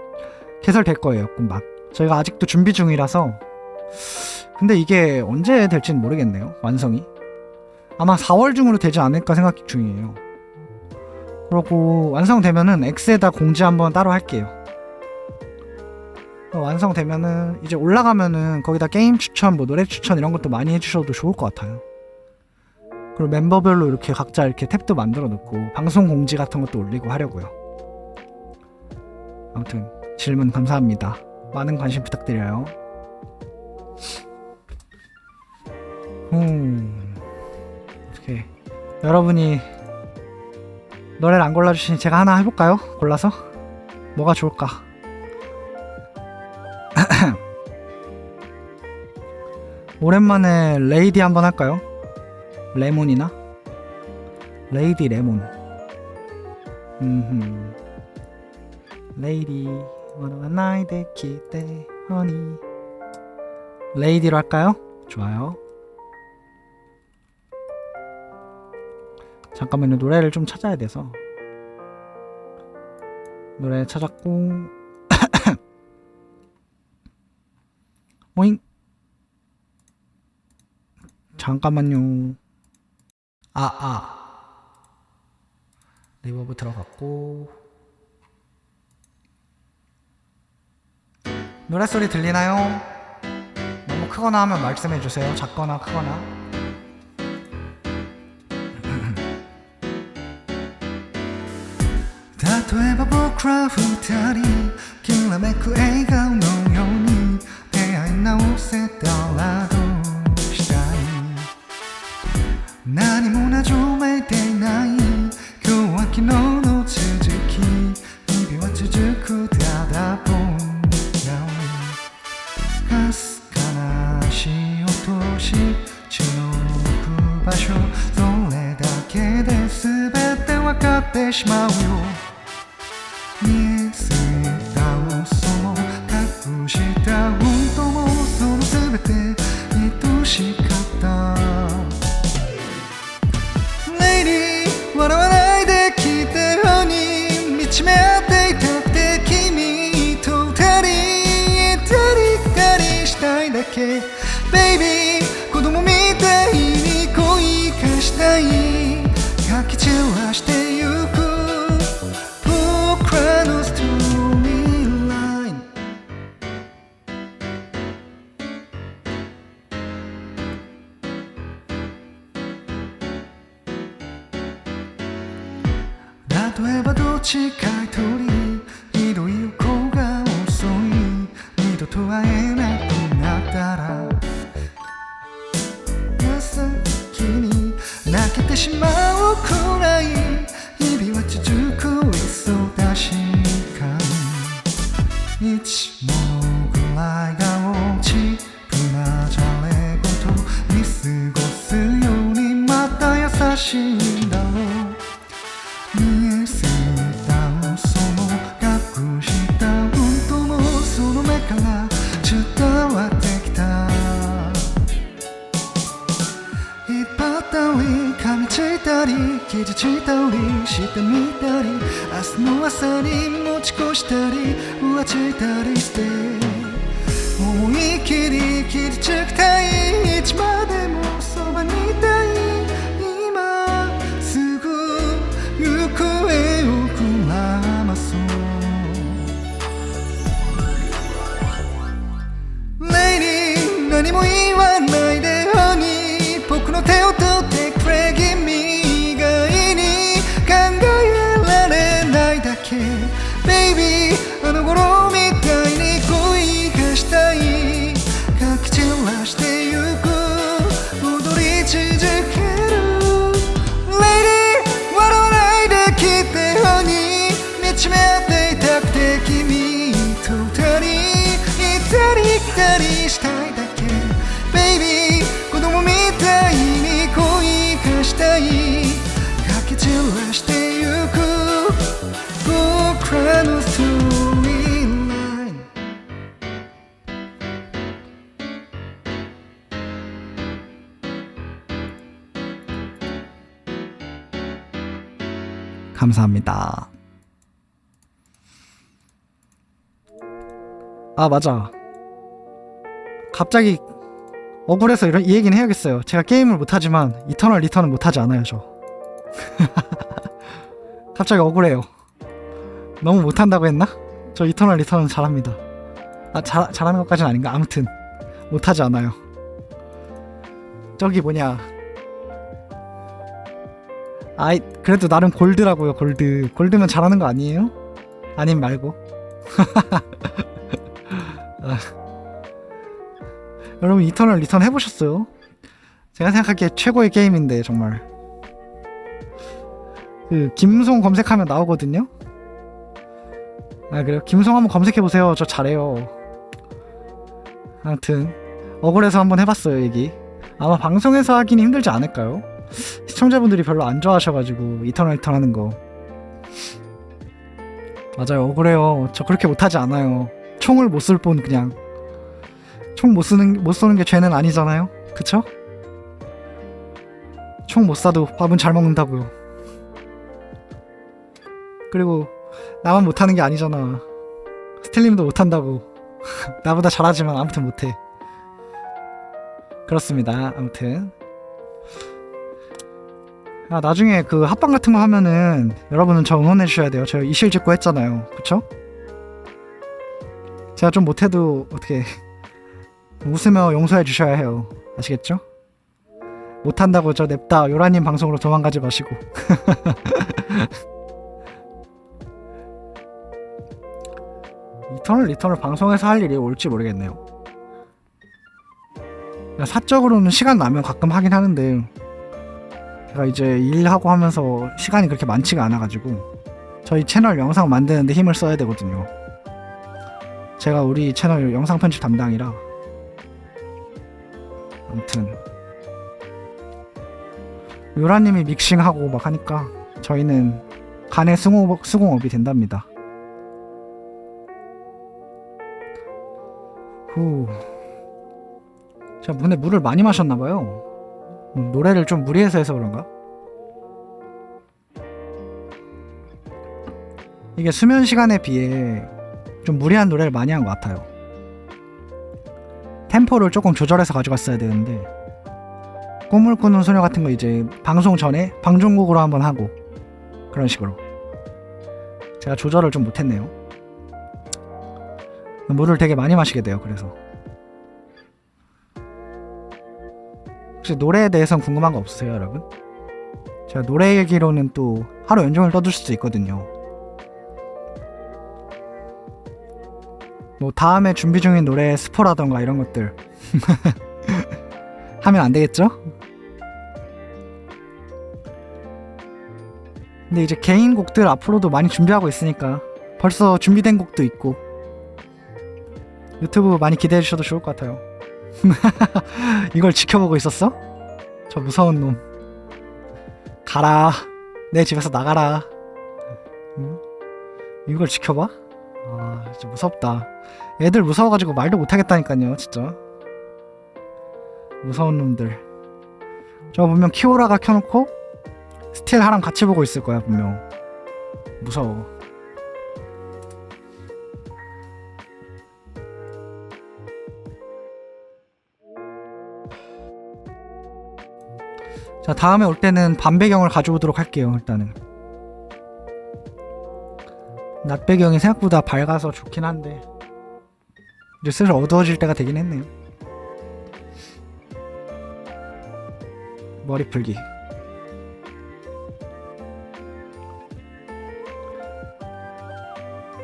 개설될 거예요. 금방. 저희가 아직도 준비 중이라서. 근데 이게 언제 될지는 모르겠네요. 완성이 아마 4월 중으로 되지 않을까 생각 중이에요. 그러고 완성되면은 X에다 공지 한번 따로 할게요. 완성되면은 이제 올라가면은 거기다 게임 추천, 뭐 노래 추천 이런 것도 많이 해주셔도 좋을 것 같아요. 그리고 멤버별로 이렇게 각자 이렇게 탭도 만들어 놓고 방송 공지 같은 것도 올리고 하려고요. 아무튼 질문 감사합니다. 많은 관심 부탁드려요. 어떻게 여러분이 노래를 안 골라주시니 제가 하나 해볼까요? 골라서? 뭐가 좋을까? 오랜만에 레이디 한번 할까요? 레몬이나? 레이디 레몬. 레이디 나이 데키테 허니. 레이디로 할까요? 좋아요. 잠깐만요. 노래를 좀 찾아야 돼서. 노래 찾았고. 오잉. 잠깐만요. 리버브 들어갔고. 노래소리 들리나요? 너무 크거나 하면 말씀해주세요. 작거나 크거나.例えば僕ら二人きらめく笑顔のように出会い直せたらどうしたい。何も謎めいてない今日は昨日の続き日々は続くただぼんやりかすかな足音し血の浮く場所それだけで全てわかってしまうよ。見えすぎた嘘も隠した本当もその全て愛しかった。レディー笑わないで聞いてよに見つめ合っていたって君と二人したいだけ。ベイビー子供みたいに恋がしたい。かき散らしてゆえばどっちかい通り色々が遅い二度と会えなくなったら朝気に泣けてしまうくらい日々は続く忙しい間いつものぐらいがちくなじゃれごとに過ごすようにまた優しいんだろう見えすぎたその隠した本当もその目から伝わってきた引っ張ったり噛みついたり傷ついたりしてみたり明日の朝に持ち越したり浮ついたりして思い切り傷つきたいいつまでもそばにいたい今すぐ行方をくらまそうレイに何も言わないでほに僕の手を取ってくれ君以外に考えられないだけ Baby あの頃みたいに恋がしたいかき散らしてゆく踊り続ける Lady 笑わないで来てほに見つめ合っていたくて君と二人行ったり来たりしたいだけ Baby 子供みたいに恋がしたいかき散らしてゆく僕らのストーリーライン감사합니다. 아 맞아 갑자기 억울해서 이 얘기는 해야겠어요. 제가 게임을 못하지만 이터널 리턴은 못하지 않아요 저. 갑자기 억울해요. 너무 못한다고 했나? 저 이터널 리턴은 잘합니다. 아 잘하는 것까지는 아닌가? 아무튼 못하지 않아요. 저기 뭐냐 아이 그래도 나름 골드라고요. 골드면 잘하는 거 아니에요? 아님 말고. 아. 여러분 이터널 리턴 해보셨어요? 제가 생각하기에 최고의 게임인데 정말 그 김송 검색하면 나오거든요? 아 그래요? 김송 한번 검색해보세요. 저 잘해요. 아무튼 억울해서 한번 해봤어요 얘기. 아마 방송에서 하긴 힘들지 않을까요? 시청자분들이 별로 안 좋아하셔가지고 이터널 리턴 하는 거 맞아요 억울해요. 저 그렇게 못하지 않아요. 총을 못 쓸 뿐 그냥 총 못 쏘는 게 죄는 아니잖아요 그쵸? 총 못 쏴도 밥은 잘 먹는다고요. 그리고 나만 못하는 게 아니잖아. 스틸님도 못한다고. 나보다 잘하지만 아무튼 못해. 그렇습니다. 아무튼 아 나중에 그 합방 같은 거 하면은 여러분은 저 응원해 주셔야 돼요. 저 이실 짓고 했잖아요 그쵸? 제가 좀 못해도 어떻게 웃으며 용서해 주셔야 해요. 아시겠죠? 못한다고 저 냅다 요라님 방송으로 도망가지 마시고. 이터널 리턴을 방송에서 할 일이 올지 모르겠네요. 사적으로는 시간 나면 가끔 하긴 하는데 제가 이제 일하고 하면서 시간이 그렇게 많지가 않아가지고 저희 채널 영상 만드는데 힘을 써야 되거든요. 제가 우리 채널 영상 편집 담당이라. 아무튼 요라님이 믹싱하고 막 하니까 저희는 간의 수공업이 된답니다. 후, 제가 문에 물을 많이 마셨나봐요. 노래를 좀 무리해서 해서 그런가? 이게 수면 시간에 비해 좀 무리한 노래를 많이 한 것 같아요. 템포를 조금 조절해서 가져갔어야 되는데 꿈을 꾸는 소녀 같은 거 이제 방송 전에 방종곡으로 한번 하고 그런 식으로 제가 조절을 좀 못했네요. 물을 되게 많이 마시게 돼요. 그래서 혹시 노래에 대해서 궁금한 거 없으세요 여러분? 제가 노래 얘기로는 또 하루 연종일 떠들 수도 있거든요. 뭐 다음에 준비 중인 노래 스포라던가 이런 것들 하면 안 되겠죠? 근데 이제 개인 곡들 앞으로도 많이 준비하고 있으니까 벌써 준비된 곡도 있고 유튜브 많이 기대해 주셔도 좋을 것 같아요. 이걸 지켜보고 있었어? 저 무서운 놈. 가라. 내 집에서 나가라. 응? 이걸 지켜봐? 아 진짜 무섭다. 애들 무서워가지고 말도 못하겠다니까요 진짜. 무서운 놈들. 저 분명 키오라가 켜놓고 스틸 하랑 같이 보고 있을 거야 분명. 무서워. 자 다음에 올 때는 밤 배경을 가져오도록 할게요. 일단은 낮 배경이 생각보다 밝아서 좋긴 한데 이제 슬슬 어두워질 때가 되긴 했네요. 머리 풀기.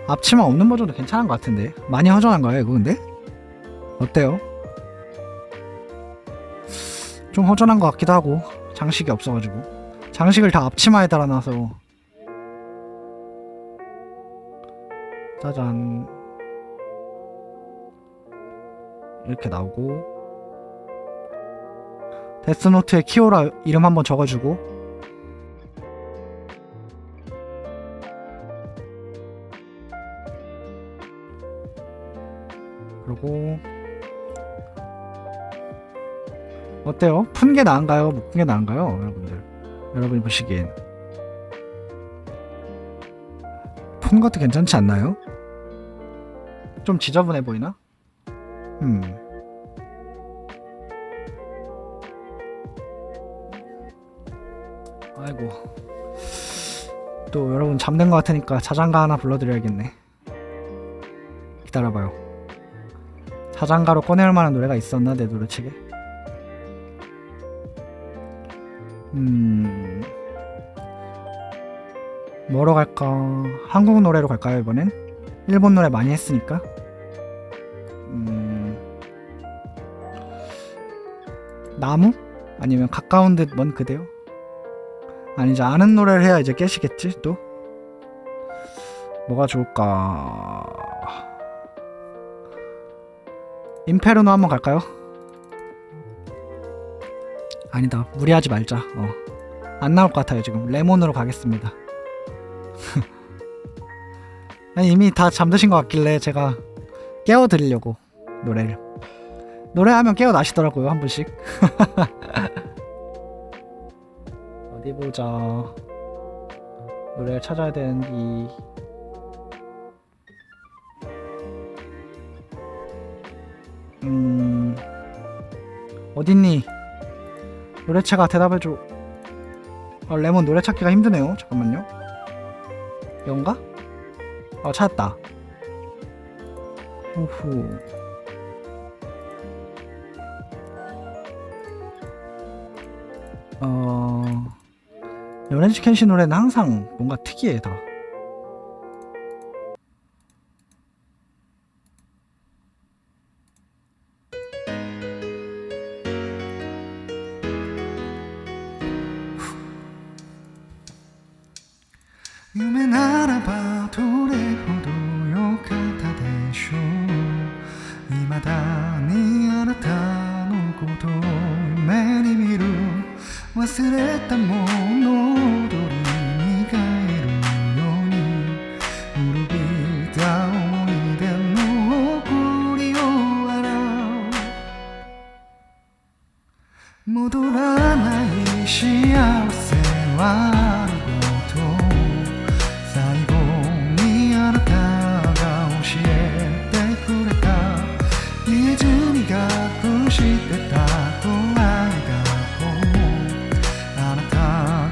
앞치마 없는 버전도 괜찮은 것 같은데 많이 허전한가요 이거 근데? 어때요? 좀 허전한 것 같기도 하고 장식이 없어가지고 장식을 다 앞치마에 달아놔서. 짜잔 이렇게 나오고 데스노트에 키오라 이름 한번 적어주고 그리고 어때요? 푼 게 나은가요? 못 푼 게 나은가요? 여러분들 여러분이 보시기엔 푼 것도 괜찮지 않나요? 좀 지저분해 보이나? 아이고 또 여러분 잠든 것 같으니까 자장가 하나 불러드려야겠네. 기다려봐요. 자장가로 꺼낼 만한 노래가 있었나 내 노래책에? 뭐로 갈까? 한국 노래로 갈까요 이번엔? 일본 노래 많이 했으니까. 나무? 아니면 가까운 듯 먼 그대요? 아니지 아는 노래를 해야 이제 깨시겠지 또? 뭐가 좋을까? 인페르노 한번 갈까요? 아니다 무리하지 말자. 안 나올 것 같아요 지금. 레몬으로 가겠습니다. 아니, 이미 다 잠드신 것 같길래 제가 깨워드리려고 노래를. 노래하면 깨어나시더라고요 한 분씩. 어디 보자. 노래를 찾아야 되는데 어딨니? 노래체가 대답해줘. 레몬 노래 찾기가 힘드네요. 잠깐만요. 이건가? 찾았다. 후후. 연애지 켄시 노래는 항상 뭔가 특이해 다.夢ならばどれほど良かったでしょう。未だにあなたのことを夢に見る。忘れたものを取りに帰るように古びた思い出の誇りを洗う。戻らない幸せはあること最後にあなたが教えてくれた。言えずに隠してた怖い過去あなた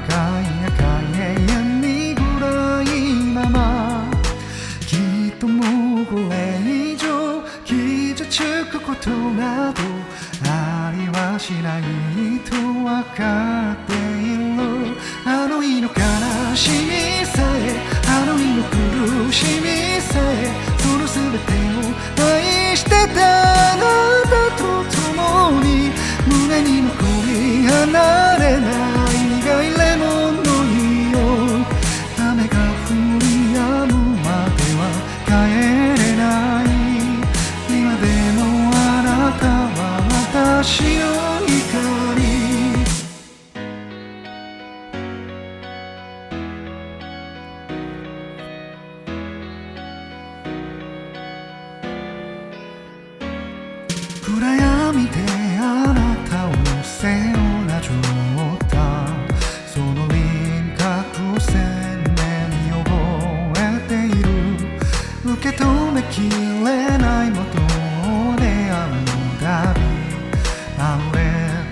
がいなか永遠に暗いままきっともうこれ以上傷つくことなどありはしないと分かっている。暗闇であなたを背負な状態その輪郭鮮明に覚えている受け止めきれないもとであるたび溢れ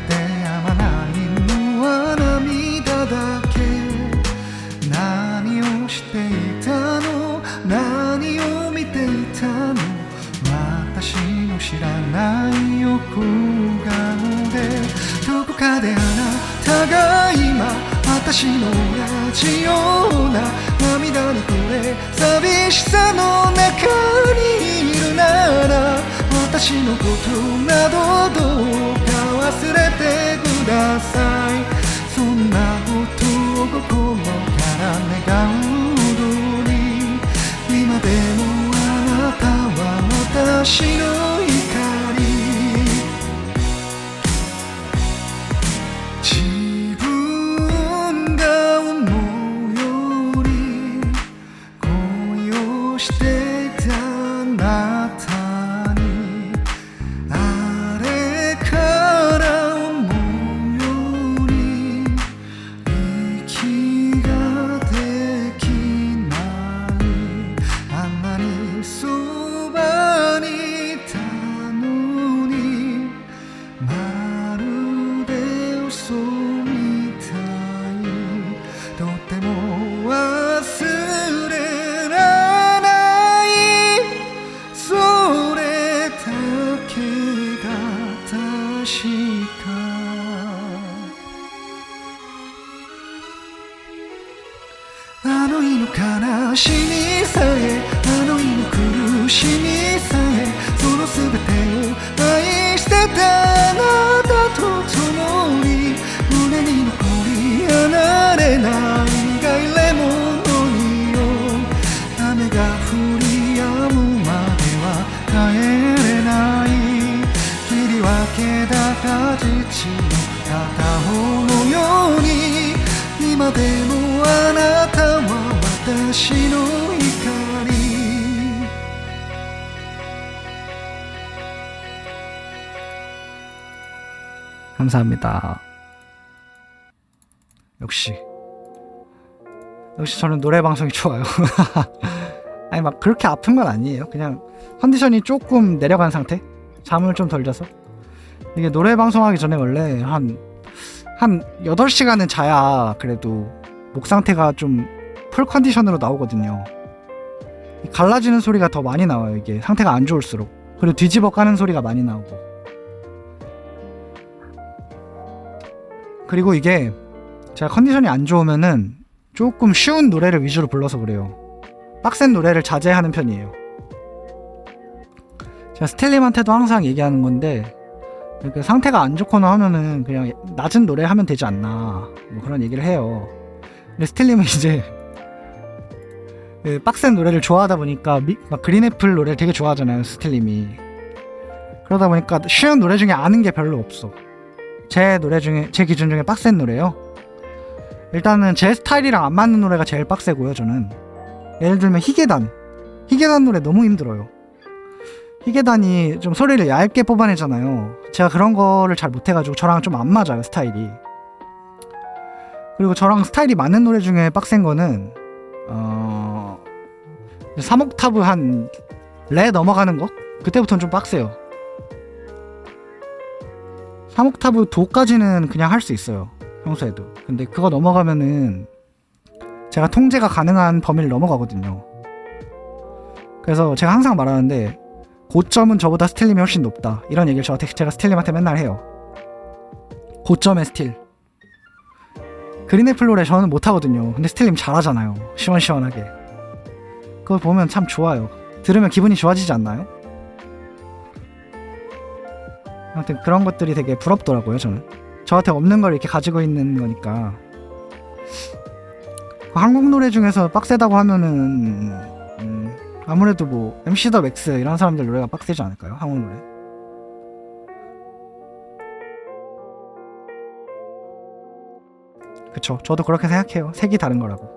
てやまないのは涙だけ何をしていたの何を見ていたの私の知らない横顔でどこかであなたが今私の同じような涙に暮れ寂しさの中にいるなら私のことなどどうか忘れてくださいそんなことを心から願う通り今でもあなたは私の光自分が思うより恋をしていたあなたにあれから思うより息ができないあんなにそばにいたのにまるで嘘みたいとても忘れられないそれだけが確かあの日の悲しみさえあの日の苦しみさえその全てを愛してたあなたと共に胸に残り離れない苦いレモンの匂い雨が降り止むまでは帰れない切り分けた果実の片方のように今でもあなたは私の光감사합니다. 역시 저는 노래 방송이 좋아요. 아니 막 그렇게 아픈 건 아니에요. 그냥 컨디션이 조금 내려간 상태? 잠을 좀 덜 자서 이게 노래 방송하기 전에 원래 한 8시간은 자야 그래도 목 상태가 좀 풀 컨디션으로 나오거든요. 갈라지는 소리가 더 많이 나와요. 이게 상태가 안 좋을수록. 그리고 뒤집어 까는 소리가 많이 나오고. 그리고 이게 제가 컨디션이 안 좋으면은 조금 쉬운 노래를 위주로 불러서 그래요. 빡센 노래를 자제하는 편이에요. 제가 스텔님한테도 항상 얘기하는 건데 상태가 안 좋거나 하면은 그냥 낮은 노래 하면 되지 않나 뭐 그런 얘기를 해요. 근데 스텔님은 이제 빡센 노래를 좋아하다 보니까 막 그린애플 노래를 되게 좋아하잖아요. 스텔님이. 그러다 보니까 쉬운 노래 중에 아는 게 별로 없어. 제 노래 중에 제 기준 중에 빡센 노래요. 일단은 제 스타일이랑 안 맞는 노래가 제일 빡세고요. 저는 예를 들면 희계단 노래 너무 힘들어요. 희계단이 좀 소리를 얇게 뽑아내잖아요. 제가 그런 거를 잘 못해가지고 저랑 좀 안 맞아요. 스타일이. 그리고 저랑 스타일이 맞는 노래 중에 빡센 거는 3옥타브 한 레 넘어가는 거? 그때부터는 좀 빡세요. 3옥타브 도까지는 그냥 할 수 있어요. 평소에도. 근데 그거 넘어가면은 제가 통제가 가능한 범위를 넘어가거든요. 그래서 제가 항상 말하는데 고점은 저보다 스텔님이 훨씬 높다. 이런 얘기를 제가 스텔님한테 맨날 해요. 고점의 스틸. 그린애플 노래 저는 못하거든요. 근데 스텔님 잘하잖아요. 시원시원하게. 그걸 보면 참 좋아요. 들으면 기분이 좋아지지 않나요? 아무튼 그런 것들이 되게 부럽더라고요. 저는 저한테 없는 걸 이렇게 가지고 있는 거니까. 한국 노래 중에서 빡세다고 하면은 아무래도 뭐 MC 더 맥스 이런 사람들 노래가 빡세지 않을까요? 한국 노래. 그쵸. 저도 그렇게 생각해요. 색이 다른 거라고.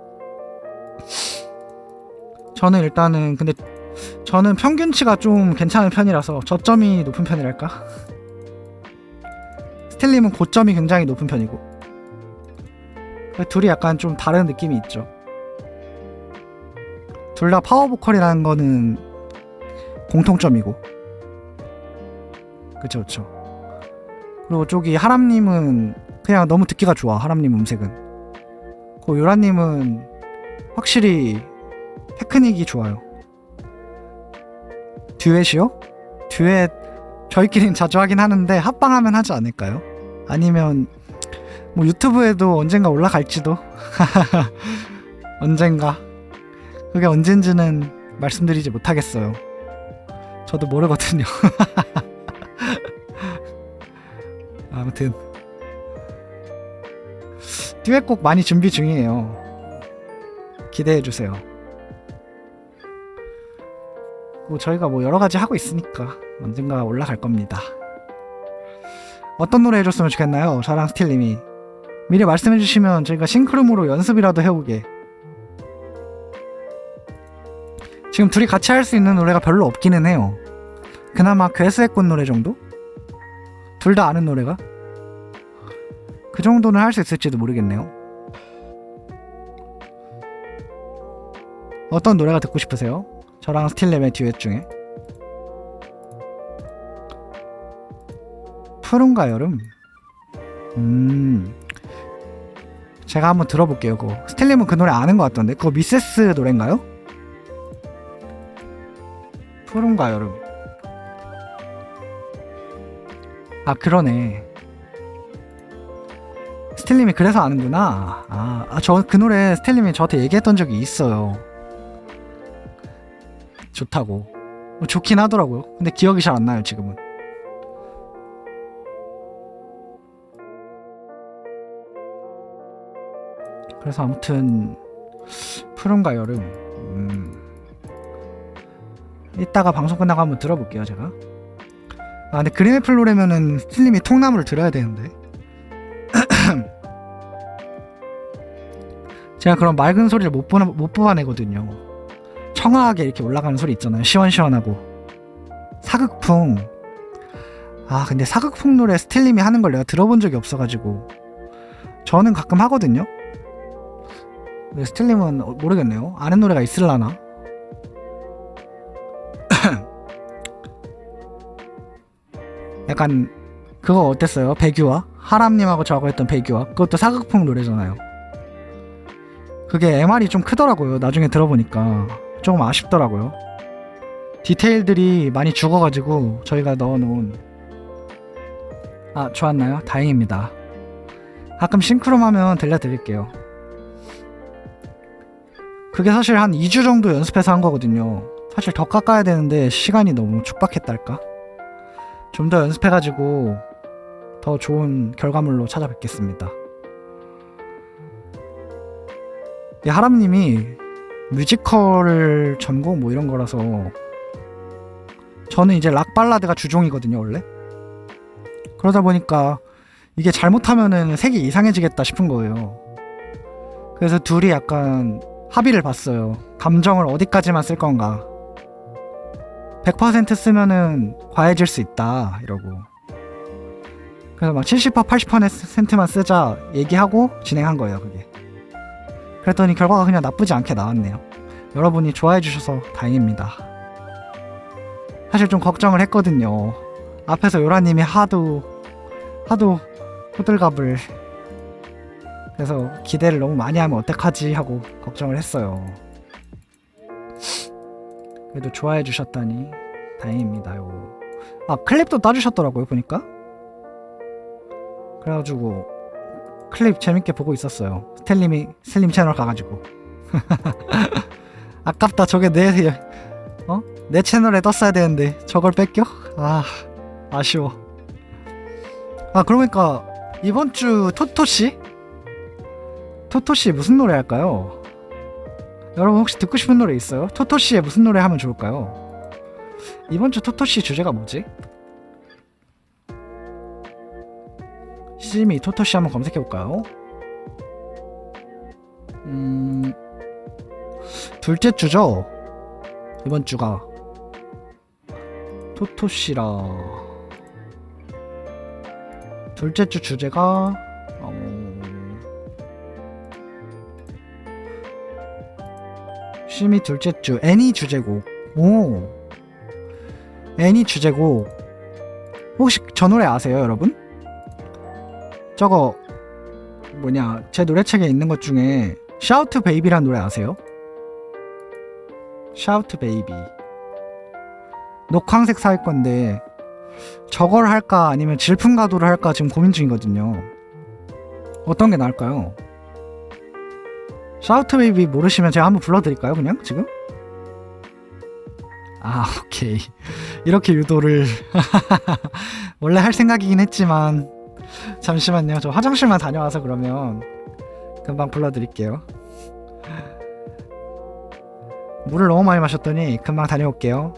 저는 일단은 근데 저는 평균치가 좀 괜찮은 편이라서 저점이 높은 편이랄까? 스텔님은 고점이 굉장히 높은 편이고, 둘이 약간 좀 다른 느낌이 있죠. 둘 다 파워보컬이라는 거는 공통점이고, 그쵸 그쵸. 그리고 저기 하람님은 그냥 너무 듣기가 좋아. 하람님 음색은. 그 요라님은 확실히 테크닉이 좋아요. 듀엣이요? 듀엣 저희끼리는 자주 하긴 하는데 합방하면 하지 않을까요? 아니면 뭐 유튜브에도 언젠가 올라갈지도. 언젠가. 그게 언젠지는 말씀드리지 못하겠어요. 저도 모르거든요. 아무튼 듀엣곡 많이 준비 중이에요. 기대해주세요. 뭐 저희가 뭐 여러가지 하고 있으니까 언젠가 올라갈 겁니다. 어떤 노래 해줬으면 좋겠나요? 저랑 스틸님이 미리 말씀해주시면 저희가 싱크룸으로 연습이라도 해오게. 지금 둘이 같이 할 수 있는 노래가 별로 없기는 해요. 그나마 괴수의 꽃 노래 정도? 둘 다 아는 노래가? 그 정도는 할 수 있을지도 모르겠네요. 어떤 노래가 듣고 싶으세요? 저랑 스틸님의 듀엣 중에. 푸른가 여름? 제가 한번 들어볼게요. 그거 스틸님은 그 노래 아는 것 같던데. 그거 미세스 노래인가요? 푸른가 여름. 아 그러네. 스틸님이 그래서 아는구나. 저 그 노래 스틸님이 저한테 얘기했던 적이 있어요. 좋다고. 좋긴 하더라고요. 근데 기억이 잘 안 나요 지금은. 그래서 아무튼 푸른가 여름. 이따가 방송 끝나고 한번 들어볼게요 제가. 근데 그린애플 노래면은 스틸님이 통나무를 들어야 되는데. 제가 그런 맑은 소리를 못 뽑아내거든요. 청아하게 이렇게 올라가는 소리 있잖아요. 시원시원하고. 사극풍. 근데 사극풍 노래 스틸님이 하는 걸 내가 들어본 적이 없어가지고. 저는 가끔 하거든요. 근데 스틸님은 모르겠네요. 아는 노래가 있을라나? 약간 그거 어땠어요? 배규화? 하람님하고 저하고 했던 배규화. 그것도 사극풍 노래잖아요. 그게 MR이 좀 크더라고요. 나중에 들어보니까 조금 아쉽더라고요. 디테일들이 많이 죽어가지고 저희가 넣어놓은. 좋았나요? 다행입니다. 가끔 싱크롬하면 들려드릴게요. 그게 사실 한 2주 정도 연습해서 한 거거든요. 사실 더 깎아야 되는데 시간이 너무 촉박했달까? 좀 더 연습해가지고 더 좋은 결과물로 찾아뵙겠습니다. 하람님이 뮤지컬 전공 뭐 이런 거라서 저는 이제 락 발라드가 주종이거든요 원래. 그러다 보니까 이게 잘못하면은 색이 이상해지겠다 싶은 거예요. 그래서 둘이 약간 합의를 봤어요. 감정을 어디까지만 쓸 건가. 100% 쓰면은 과해질 수 있다 이러고. 그래서 막 70% 80%만 쓰자 얘기하고 진행한 거예요 그게. 그랬더니 결과가 그냥 나쁘지 않게 나왔네요. 여러분이 좋아해 주셔서 다행입니다. 사실 좀 걱정을 했거든요. 앞에서 요라님이 하도 호들갑을. 그래서 기대를 너무 많이 하면 어떡하지 하고 걱정을 했어요. 그래도 좋아해 주셨다니 다행입니다요. 클립도 따주셨더라고요 보니까. 그래가지고 클립 재밌게 보고 있었어요. 스텔님 채널 가가지고. 아깝다. 저게 내 채널에 떴어야 되는데 저걸 뺏겨? 아쉬워. 그러니까 이번 주 토토씨 무슨 노래 할까요? 여러분 혹시 듣고 싶은 노래 있어요? 토토씨의 무슨 노래 하면 좋을까요? 이번 주 토토씨 주제가 뭐지? 시즈미 토토씨 한번 검색해볼까요? 둘째 주죠? 이번 주가 토토시라. 둘째 주 주제가 심이 둘째 주 애니 주제곡. 오, 애니 주제곡. 혹시 저 노래 아세요, 여러분? 저거 뭐냐, 제 노래책에 있는 것 중에 샤우트 베이비란 노래 아세요? 샤우트 베이비. 녹황색 사일 건데 저걸 할까 아니면 질풍가도를 할까 지금 고민 중이거든요. 어떤 게 나을까요? 샤우트 베이비 모르시면 제가 한번 불러드릴까요, 그냥 지금? 아, 오케이. 이렇게 유도를 원래 할 생각이긴 했지만 잠시만요. 저 화장실만 다녀와서 그러면 금방 불러드릴게요. 물을 너무 많이 마셨더니 금방 다녀올게요.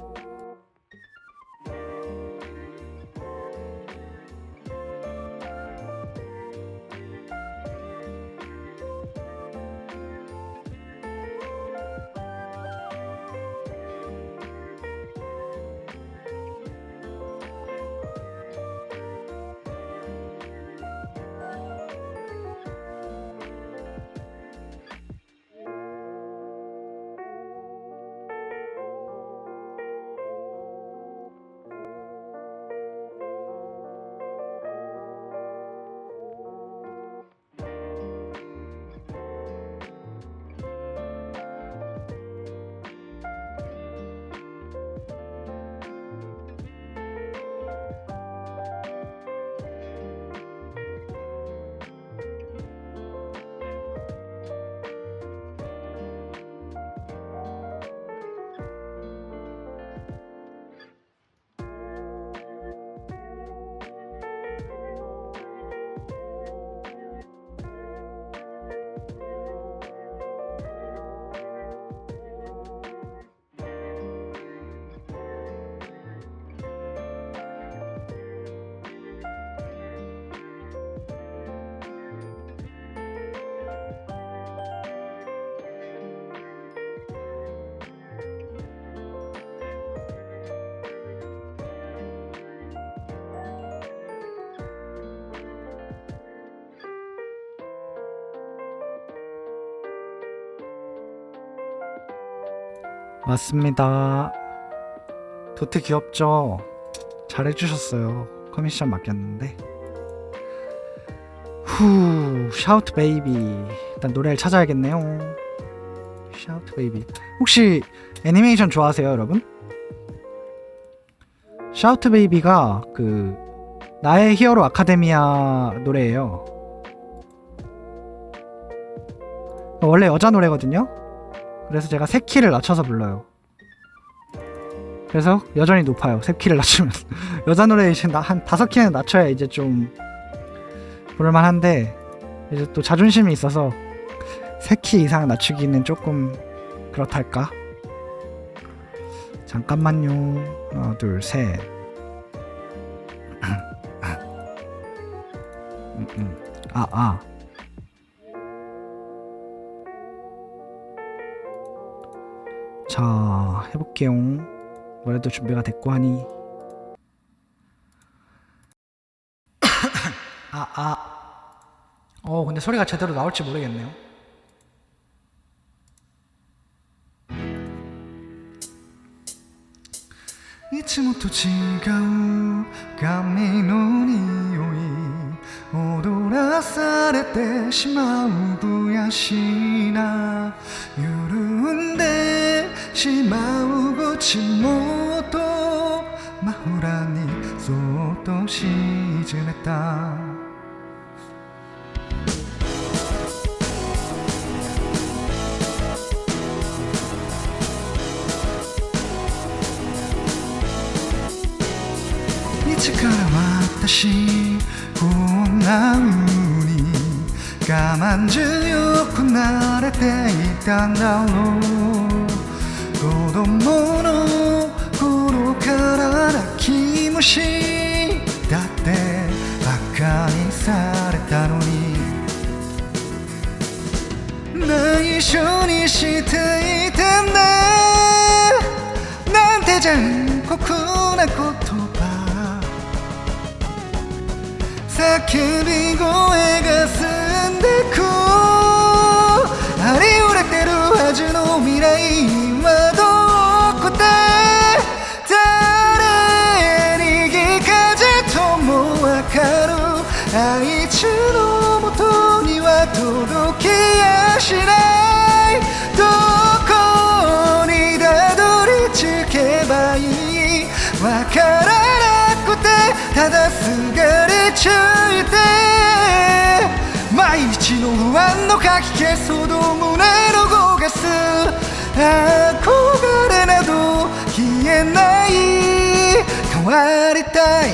맞습니다. 도트 귀엽죠? 잘해주셨어요. 커미션 맡겼는데. 샤우트 베이비. 일단 노래를 찾아야겠네요. 샤우트 베이비. 혹시 애니메이션 좋아하세요, 여러분? 샤우트 베이비가 그 나의 히어로 아카데미아 노래예요. 원래 여자 노래거든요. 그래서 제가 세 키를 낮춰서 불러요. 그래서 여전히 높아요. 세 키를 낮추면. 여자 노래 이제 한 5키는 낮춰야 이제 좀 부를만한데, 이제 또 자존심이 있어서 3키 이상 낮추기는 조금 그렇달까? 잠깐만요. 하나, 둘, 셋. 자, 해볼게요. 노래도 준비가 됐고 하니. 근데 소리가 제대로 나올지 모르겠네요.いつもと違う髪の匂い踊らされてしまうぶやしな緩んでしまう口元マフラーにそっと沈めたいつから私こんな風に我慢強くなれていたんだろう子供の頃から泣き虫だって馬鹿にされたのに内緒にしていたんだ酷な言葉叫び声が澄んでくありふれてるはずの未来はどこで誰に聞かずともわかるあいつのもとには届きやしないどこにたどり着けばいいわからなくてただすがりついて毎日の不安のかき消すほど胸の動かす憧れなど消えない変わりたい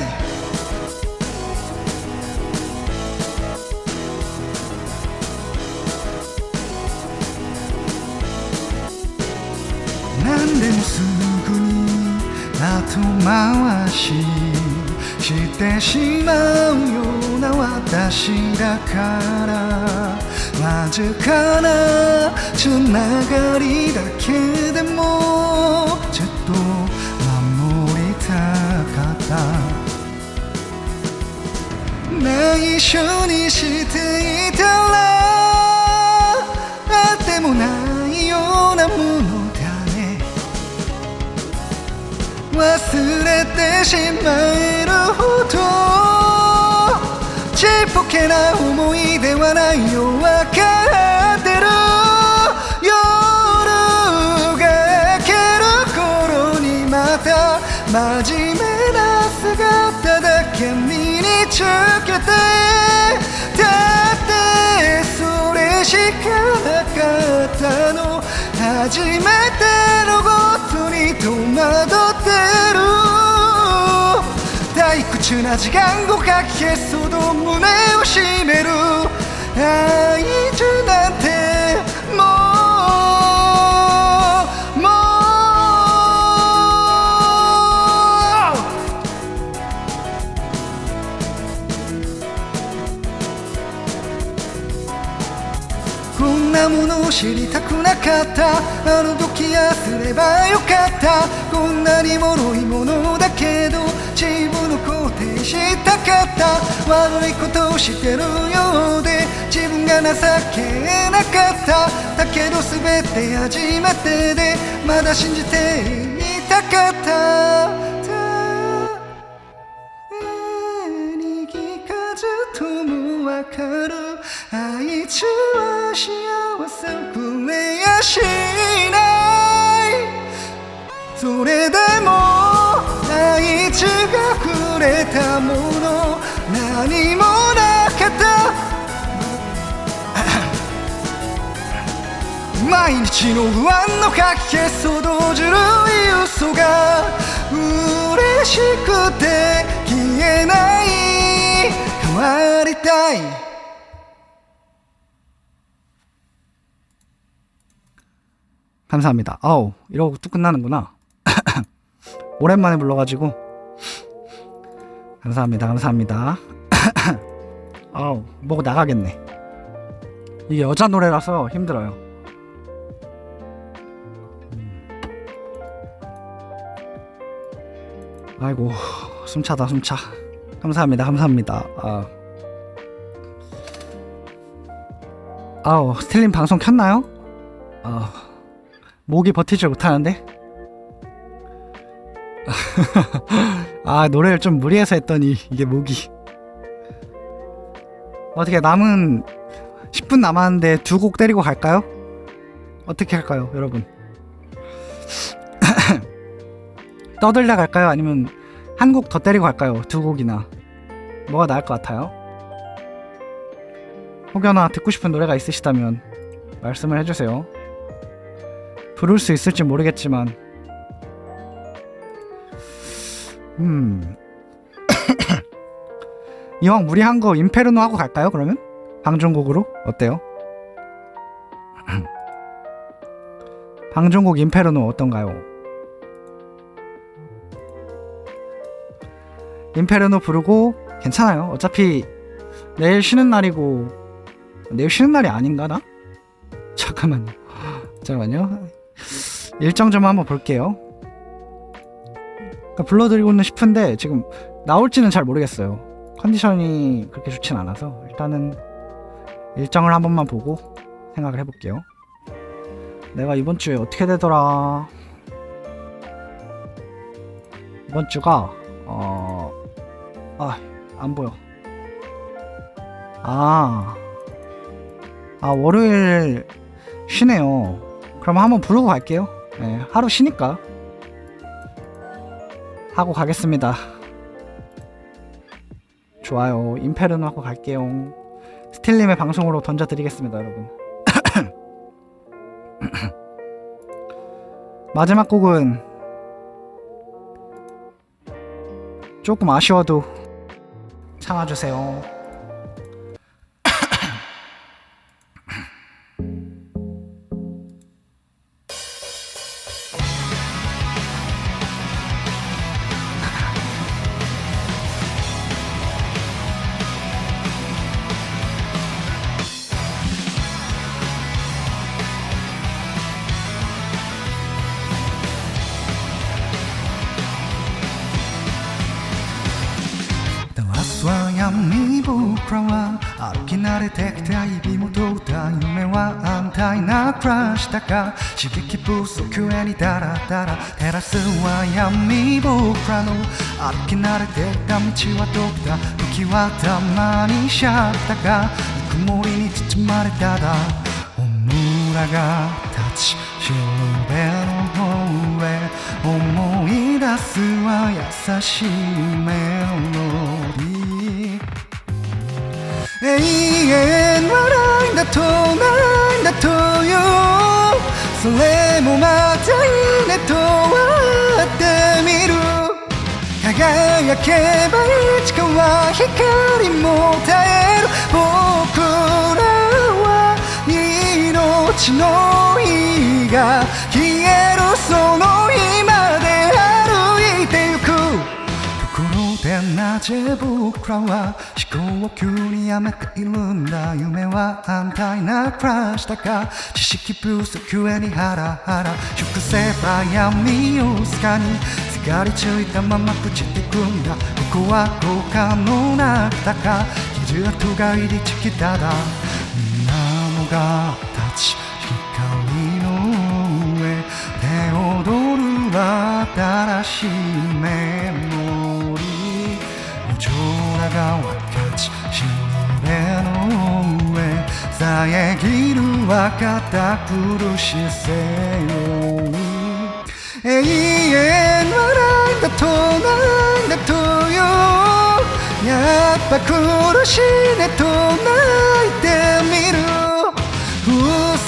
何でもすぐに後回ししてしまうような私だからわずかなつながりだけでもずっと守りたかった内緒にしていたらあってもないようなもの忘れてしまえるほどちっぽけな思い出はないよ分かってる夜が明ける頃にまた真面目な姿だけ身につけてだってそれしかなかったの初めてのことに戸惑ってる退屈な時間をかき消すほど胸を締める愛情なんてもうこんなものを知りたくなかったあの時忘ればよかったこんなに脆いものだけど自分を肯定したかった悪いことをしてるようで自分が情けなかっただけど全て初めてでまだ信じていたかった誰に聞かずともわかるあいつは幸せをくれやしないそれでもあいつがくれたもの何もなかった毎日の不安のかき消すほどずるい嘘が嬉しくて消えない変わりたい감사합니다. 아우 이러고 또 끝나는구나. 오랜만에 불러가지고 감사합니다. 아우 뭐 나가겠네. 이게 여자 노래라서 힘들어요. 아이고 숨차다 숨차. 감사합니다. 아우 스틸린 방송 켰나요? 목이 버티질 못하는데 노래를 좀 무리해서 했더니 이게 목이 어떻게 남은 10분 남았는데 두 곡 때리고 갈까요? 어떻게 할까요 여러분? 떠들려 갈까요? 아니면 한 곡 더 때리고 갈까요? 두 곡이나 뭐가 나을 것 같아요? 혹여나 듣고 싶은 노래가 있으시다면 말씀을 해주세요. 부를 수 있을지 모르겠지만 이왕 무리한 거 인페르노 하고 갈까요 그러면? 방종곡으로? 어때요? 방종곡 인페르노 어떤가요? 인페르노 부르고 괜찮아요. 어차피 내일 쉬는 날이고 내일 쉬는 날이 아닌가 나? 잠깐만요. 일정 좀 한번 볼게요. 그러니까 불러드리고는 싶은데 지금 나올지는 잘 모르겠어요. 컨디션이 그렇게 좋진 않아서 일단은 일정을 한 번만 보고 생각을 해볼게요. 내가 이번 주에 어떻게 되더라. 이번 주가 안 보여. 월요일 쉬네요. 그럼 한번 부르고 갈게요. 네, 하루 쉬니까 하고 가겠습니다. 좋아요. 임페르노 하고 갈게요. 스틸님의 방송으로 던져드리겠습니다, 여러분. 마지막 곡은 조금 아쉬워도 참아주세요.闇僕らは歩き慣れてきた日々も通った夢は安泰な暮らしたか刺激不足へにダラダラ照らすは闇僕らの歩き慣れてきた道はどこだ時はたまにシャッタかぬくもりに包まれただオムラが立ち白べの方へ思い出すは優しいメロディー永遠はないんだとないんだというそれもまたいいねと笑ってみる輝けばいつかは光も絶える僕らは命の火が消えるその今で歩いてゆくところでなぜ僕らは思考を急にやめているんだ夢は安泰な暮らしたか知識不足へにハラハラ熟せば闇をすかにすがりついたまま朽ちてくんだここは効果の中か傷跡が入りちきただ水面が立ち光の上で踊る新しいメモリー夜空が分かちしれの上遮るは堅苦しせように永遠はないんだとないんだというやっぱ苦しいねと泣いてみる風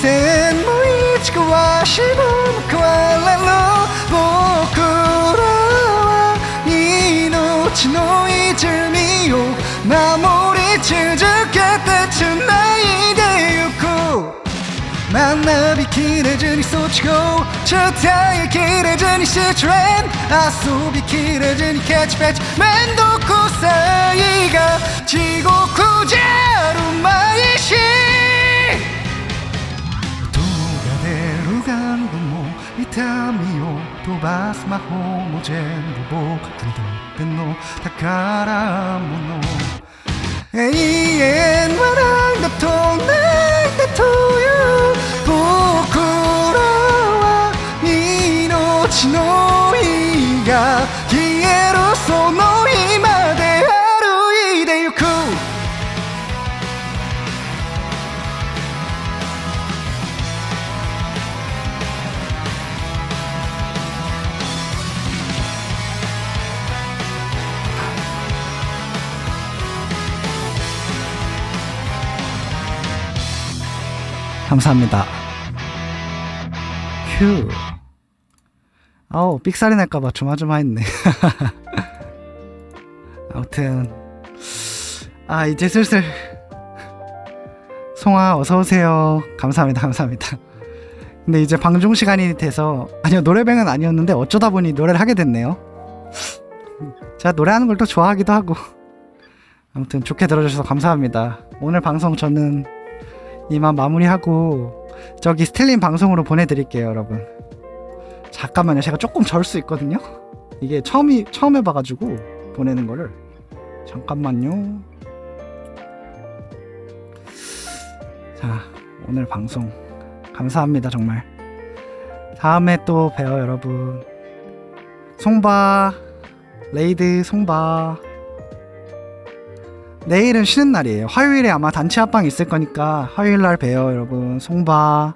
船もいつかはしぼむ変われる僕らは命の泉を守り続けて繋いでゆく学びきれずに卒業伝えきれずに失恋遊びきれずにケチペチめんどくさいが地獄じゃあるまいし音が出る玩具も痛みを飛ばす魔法も全部僕にとっての宝物永遠はないんだとないんだという僕らは命の火が消えるその今で歩いてゆく감사합니다. 휴. 아우 삑사리 날까봐 조마조마했네. 아무튼 이제 슬슬 송아 어서오세요. 감사합니다. 감사합니다. 근데 이제 방송 시간이 돼서 아니요 노래방은 아니었는데 어쩌다 보니 노래를 하게 됐네요. 제가 노래하는 걸 또 좋아하기도 하고 아무튼 좋게 들어주셔서 감사합니다. 오늘 방송 저는 이만 마무리하고 저기 스틸님 방송으로 보내드릴게요 여러분. 잠깐만요 제가 조금 절 수 있거든요. 이게 처음 해봐가지고 보내는 거를. 잠깐만요. 자, 오늘 방송 감사합니다 정말. 다음에 또 봬요 여러분. 송바 레이드 송바. 내일은 쉬는 날이에요. 화요일에 아마 단체 합방 있을 거니까 화요일날 봬요 여러분. 송바.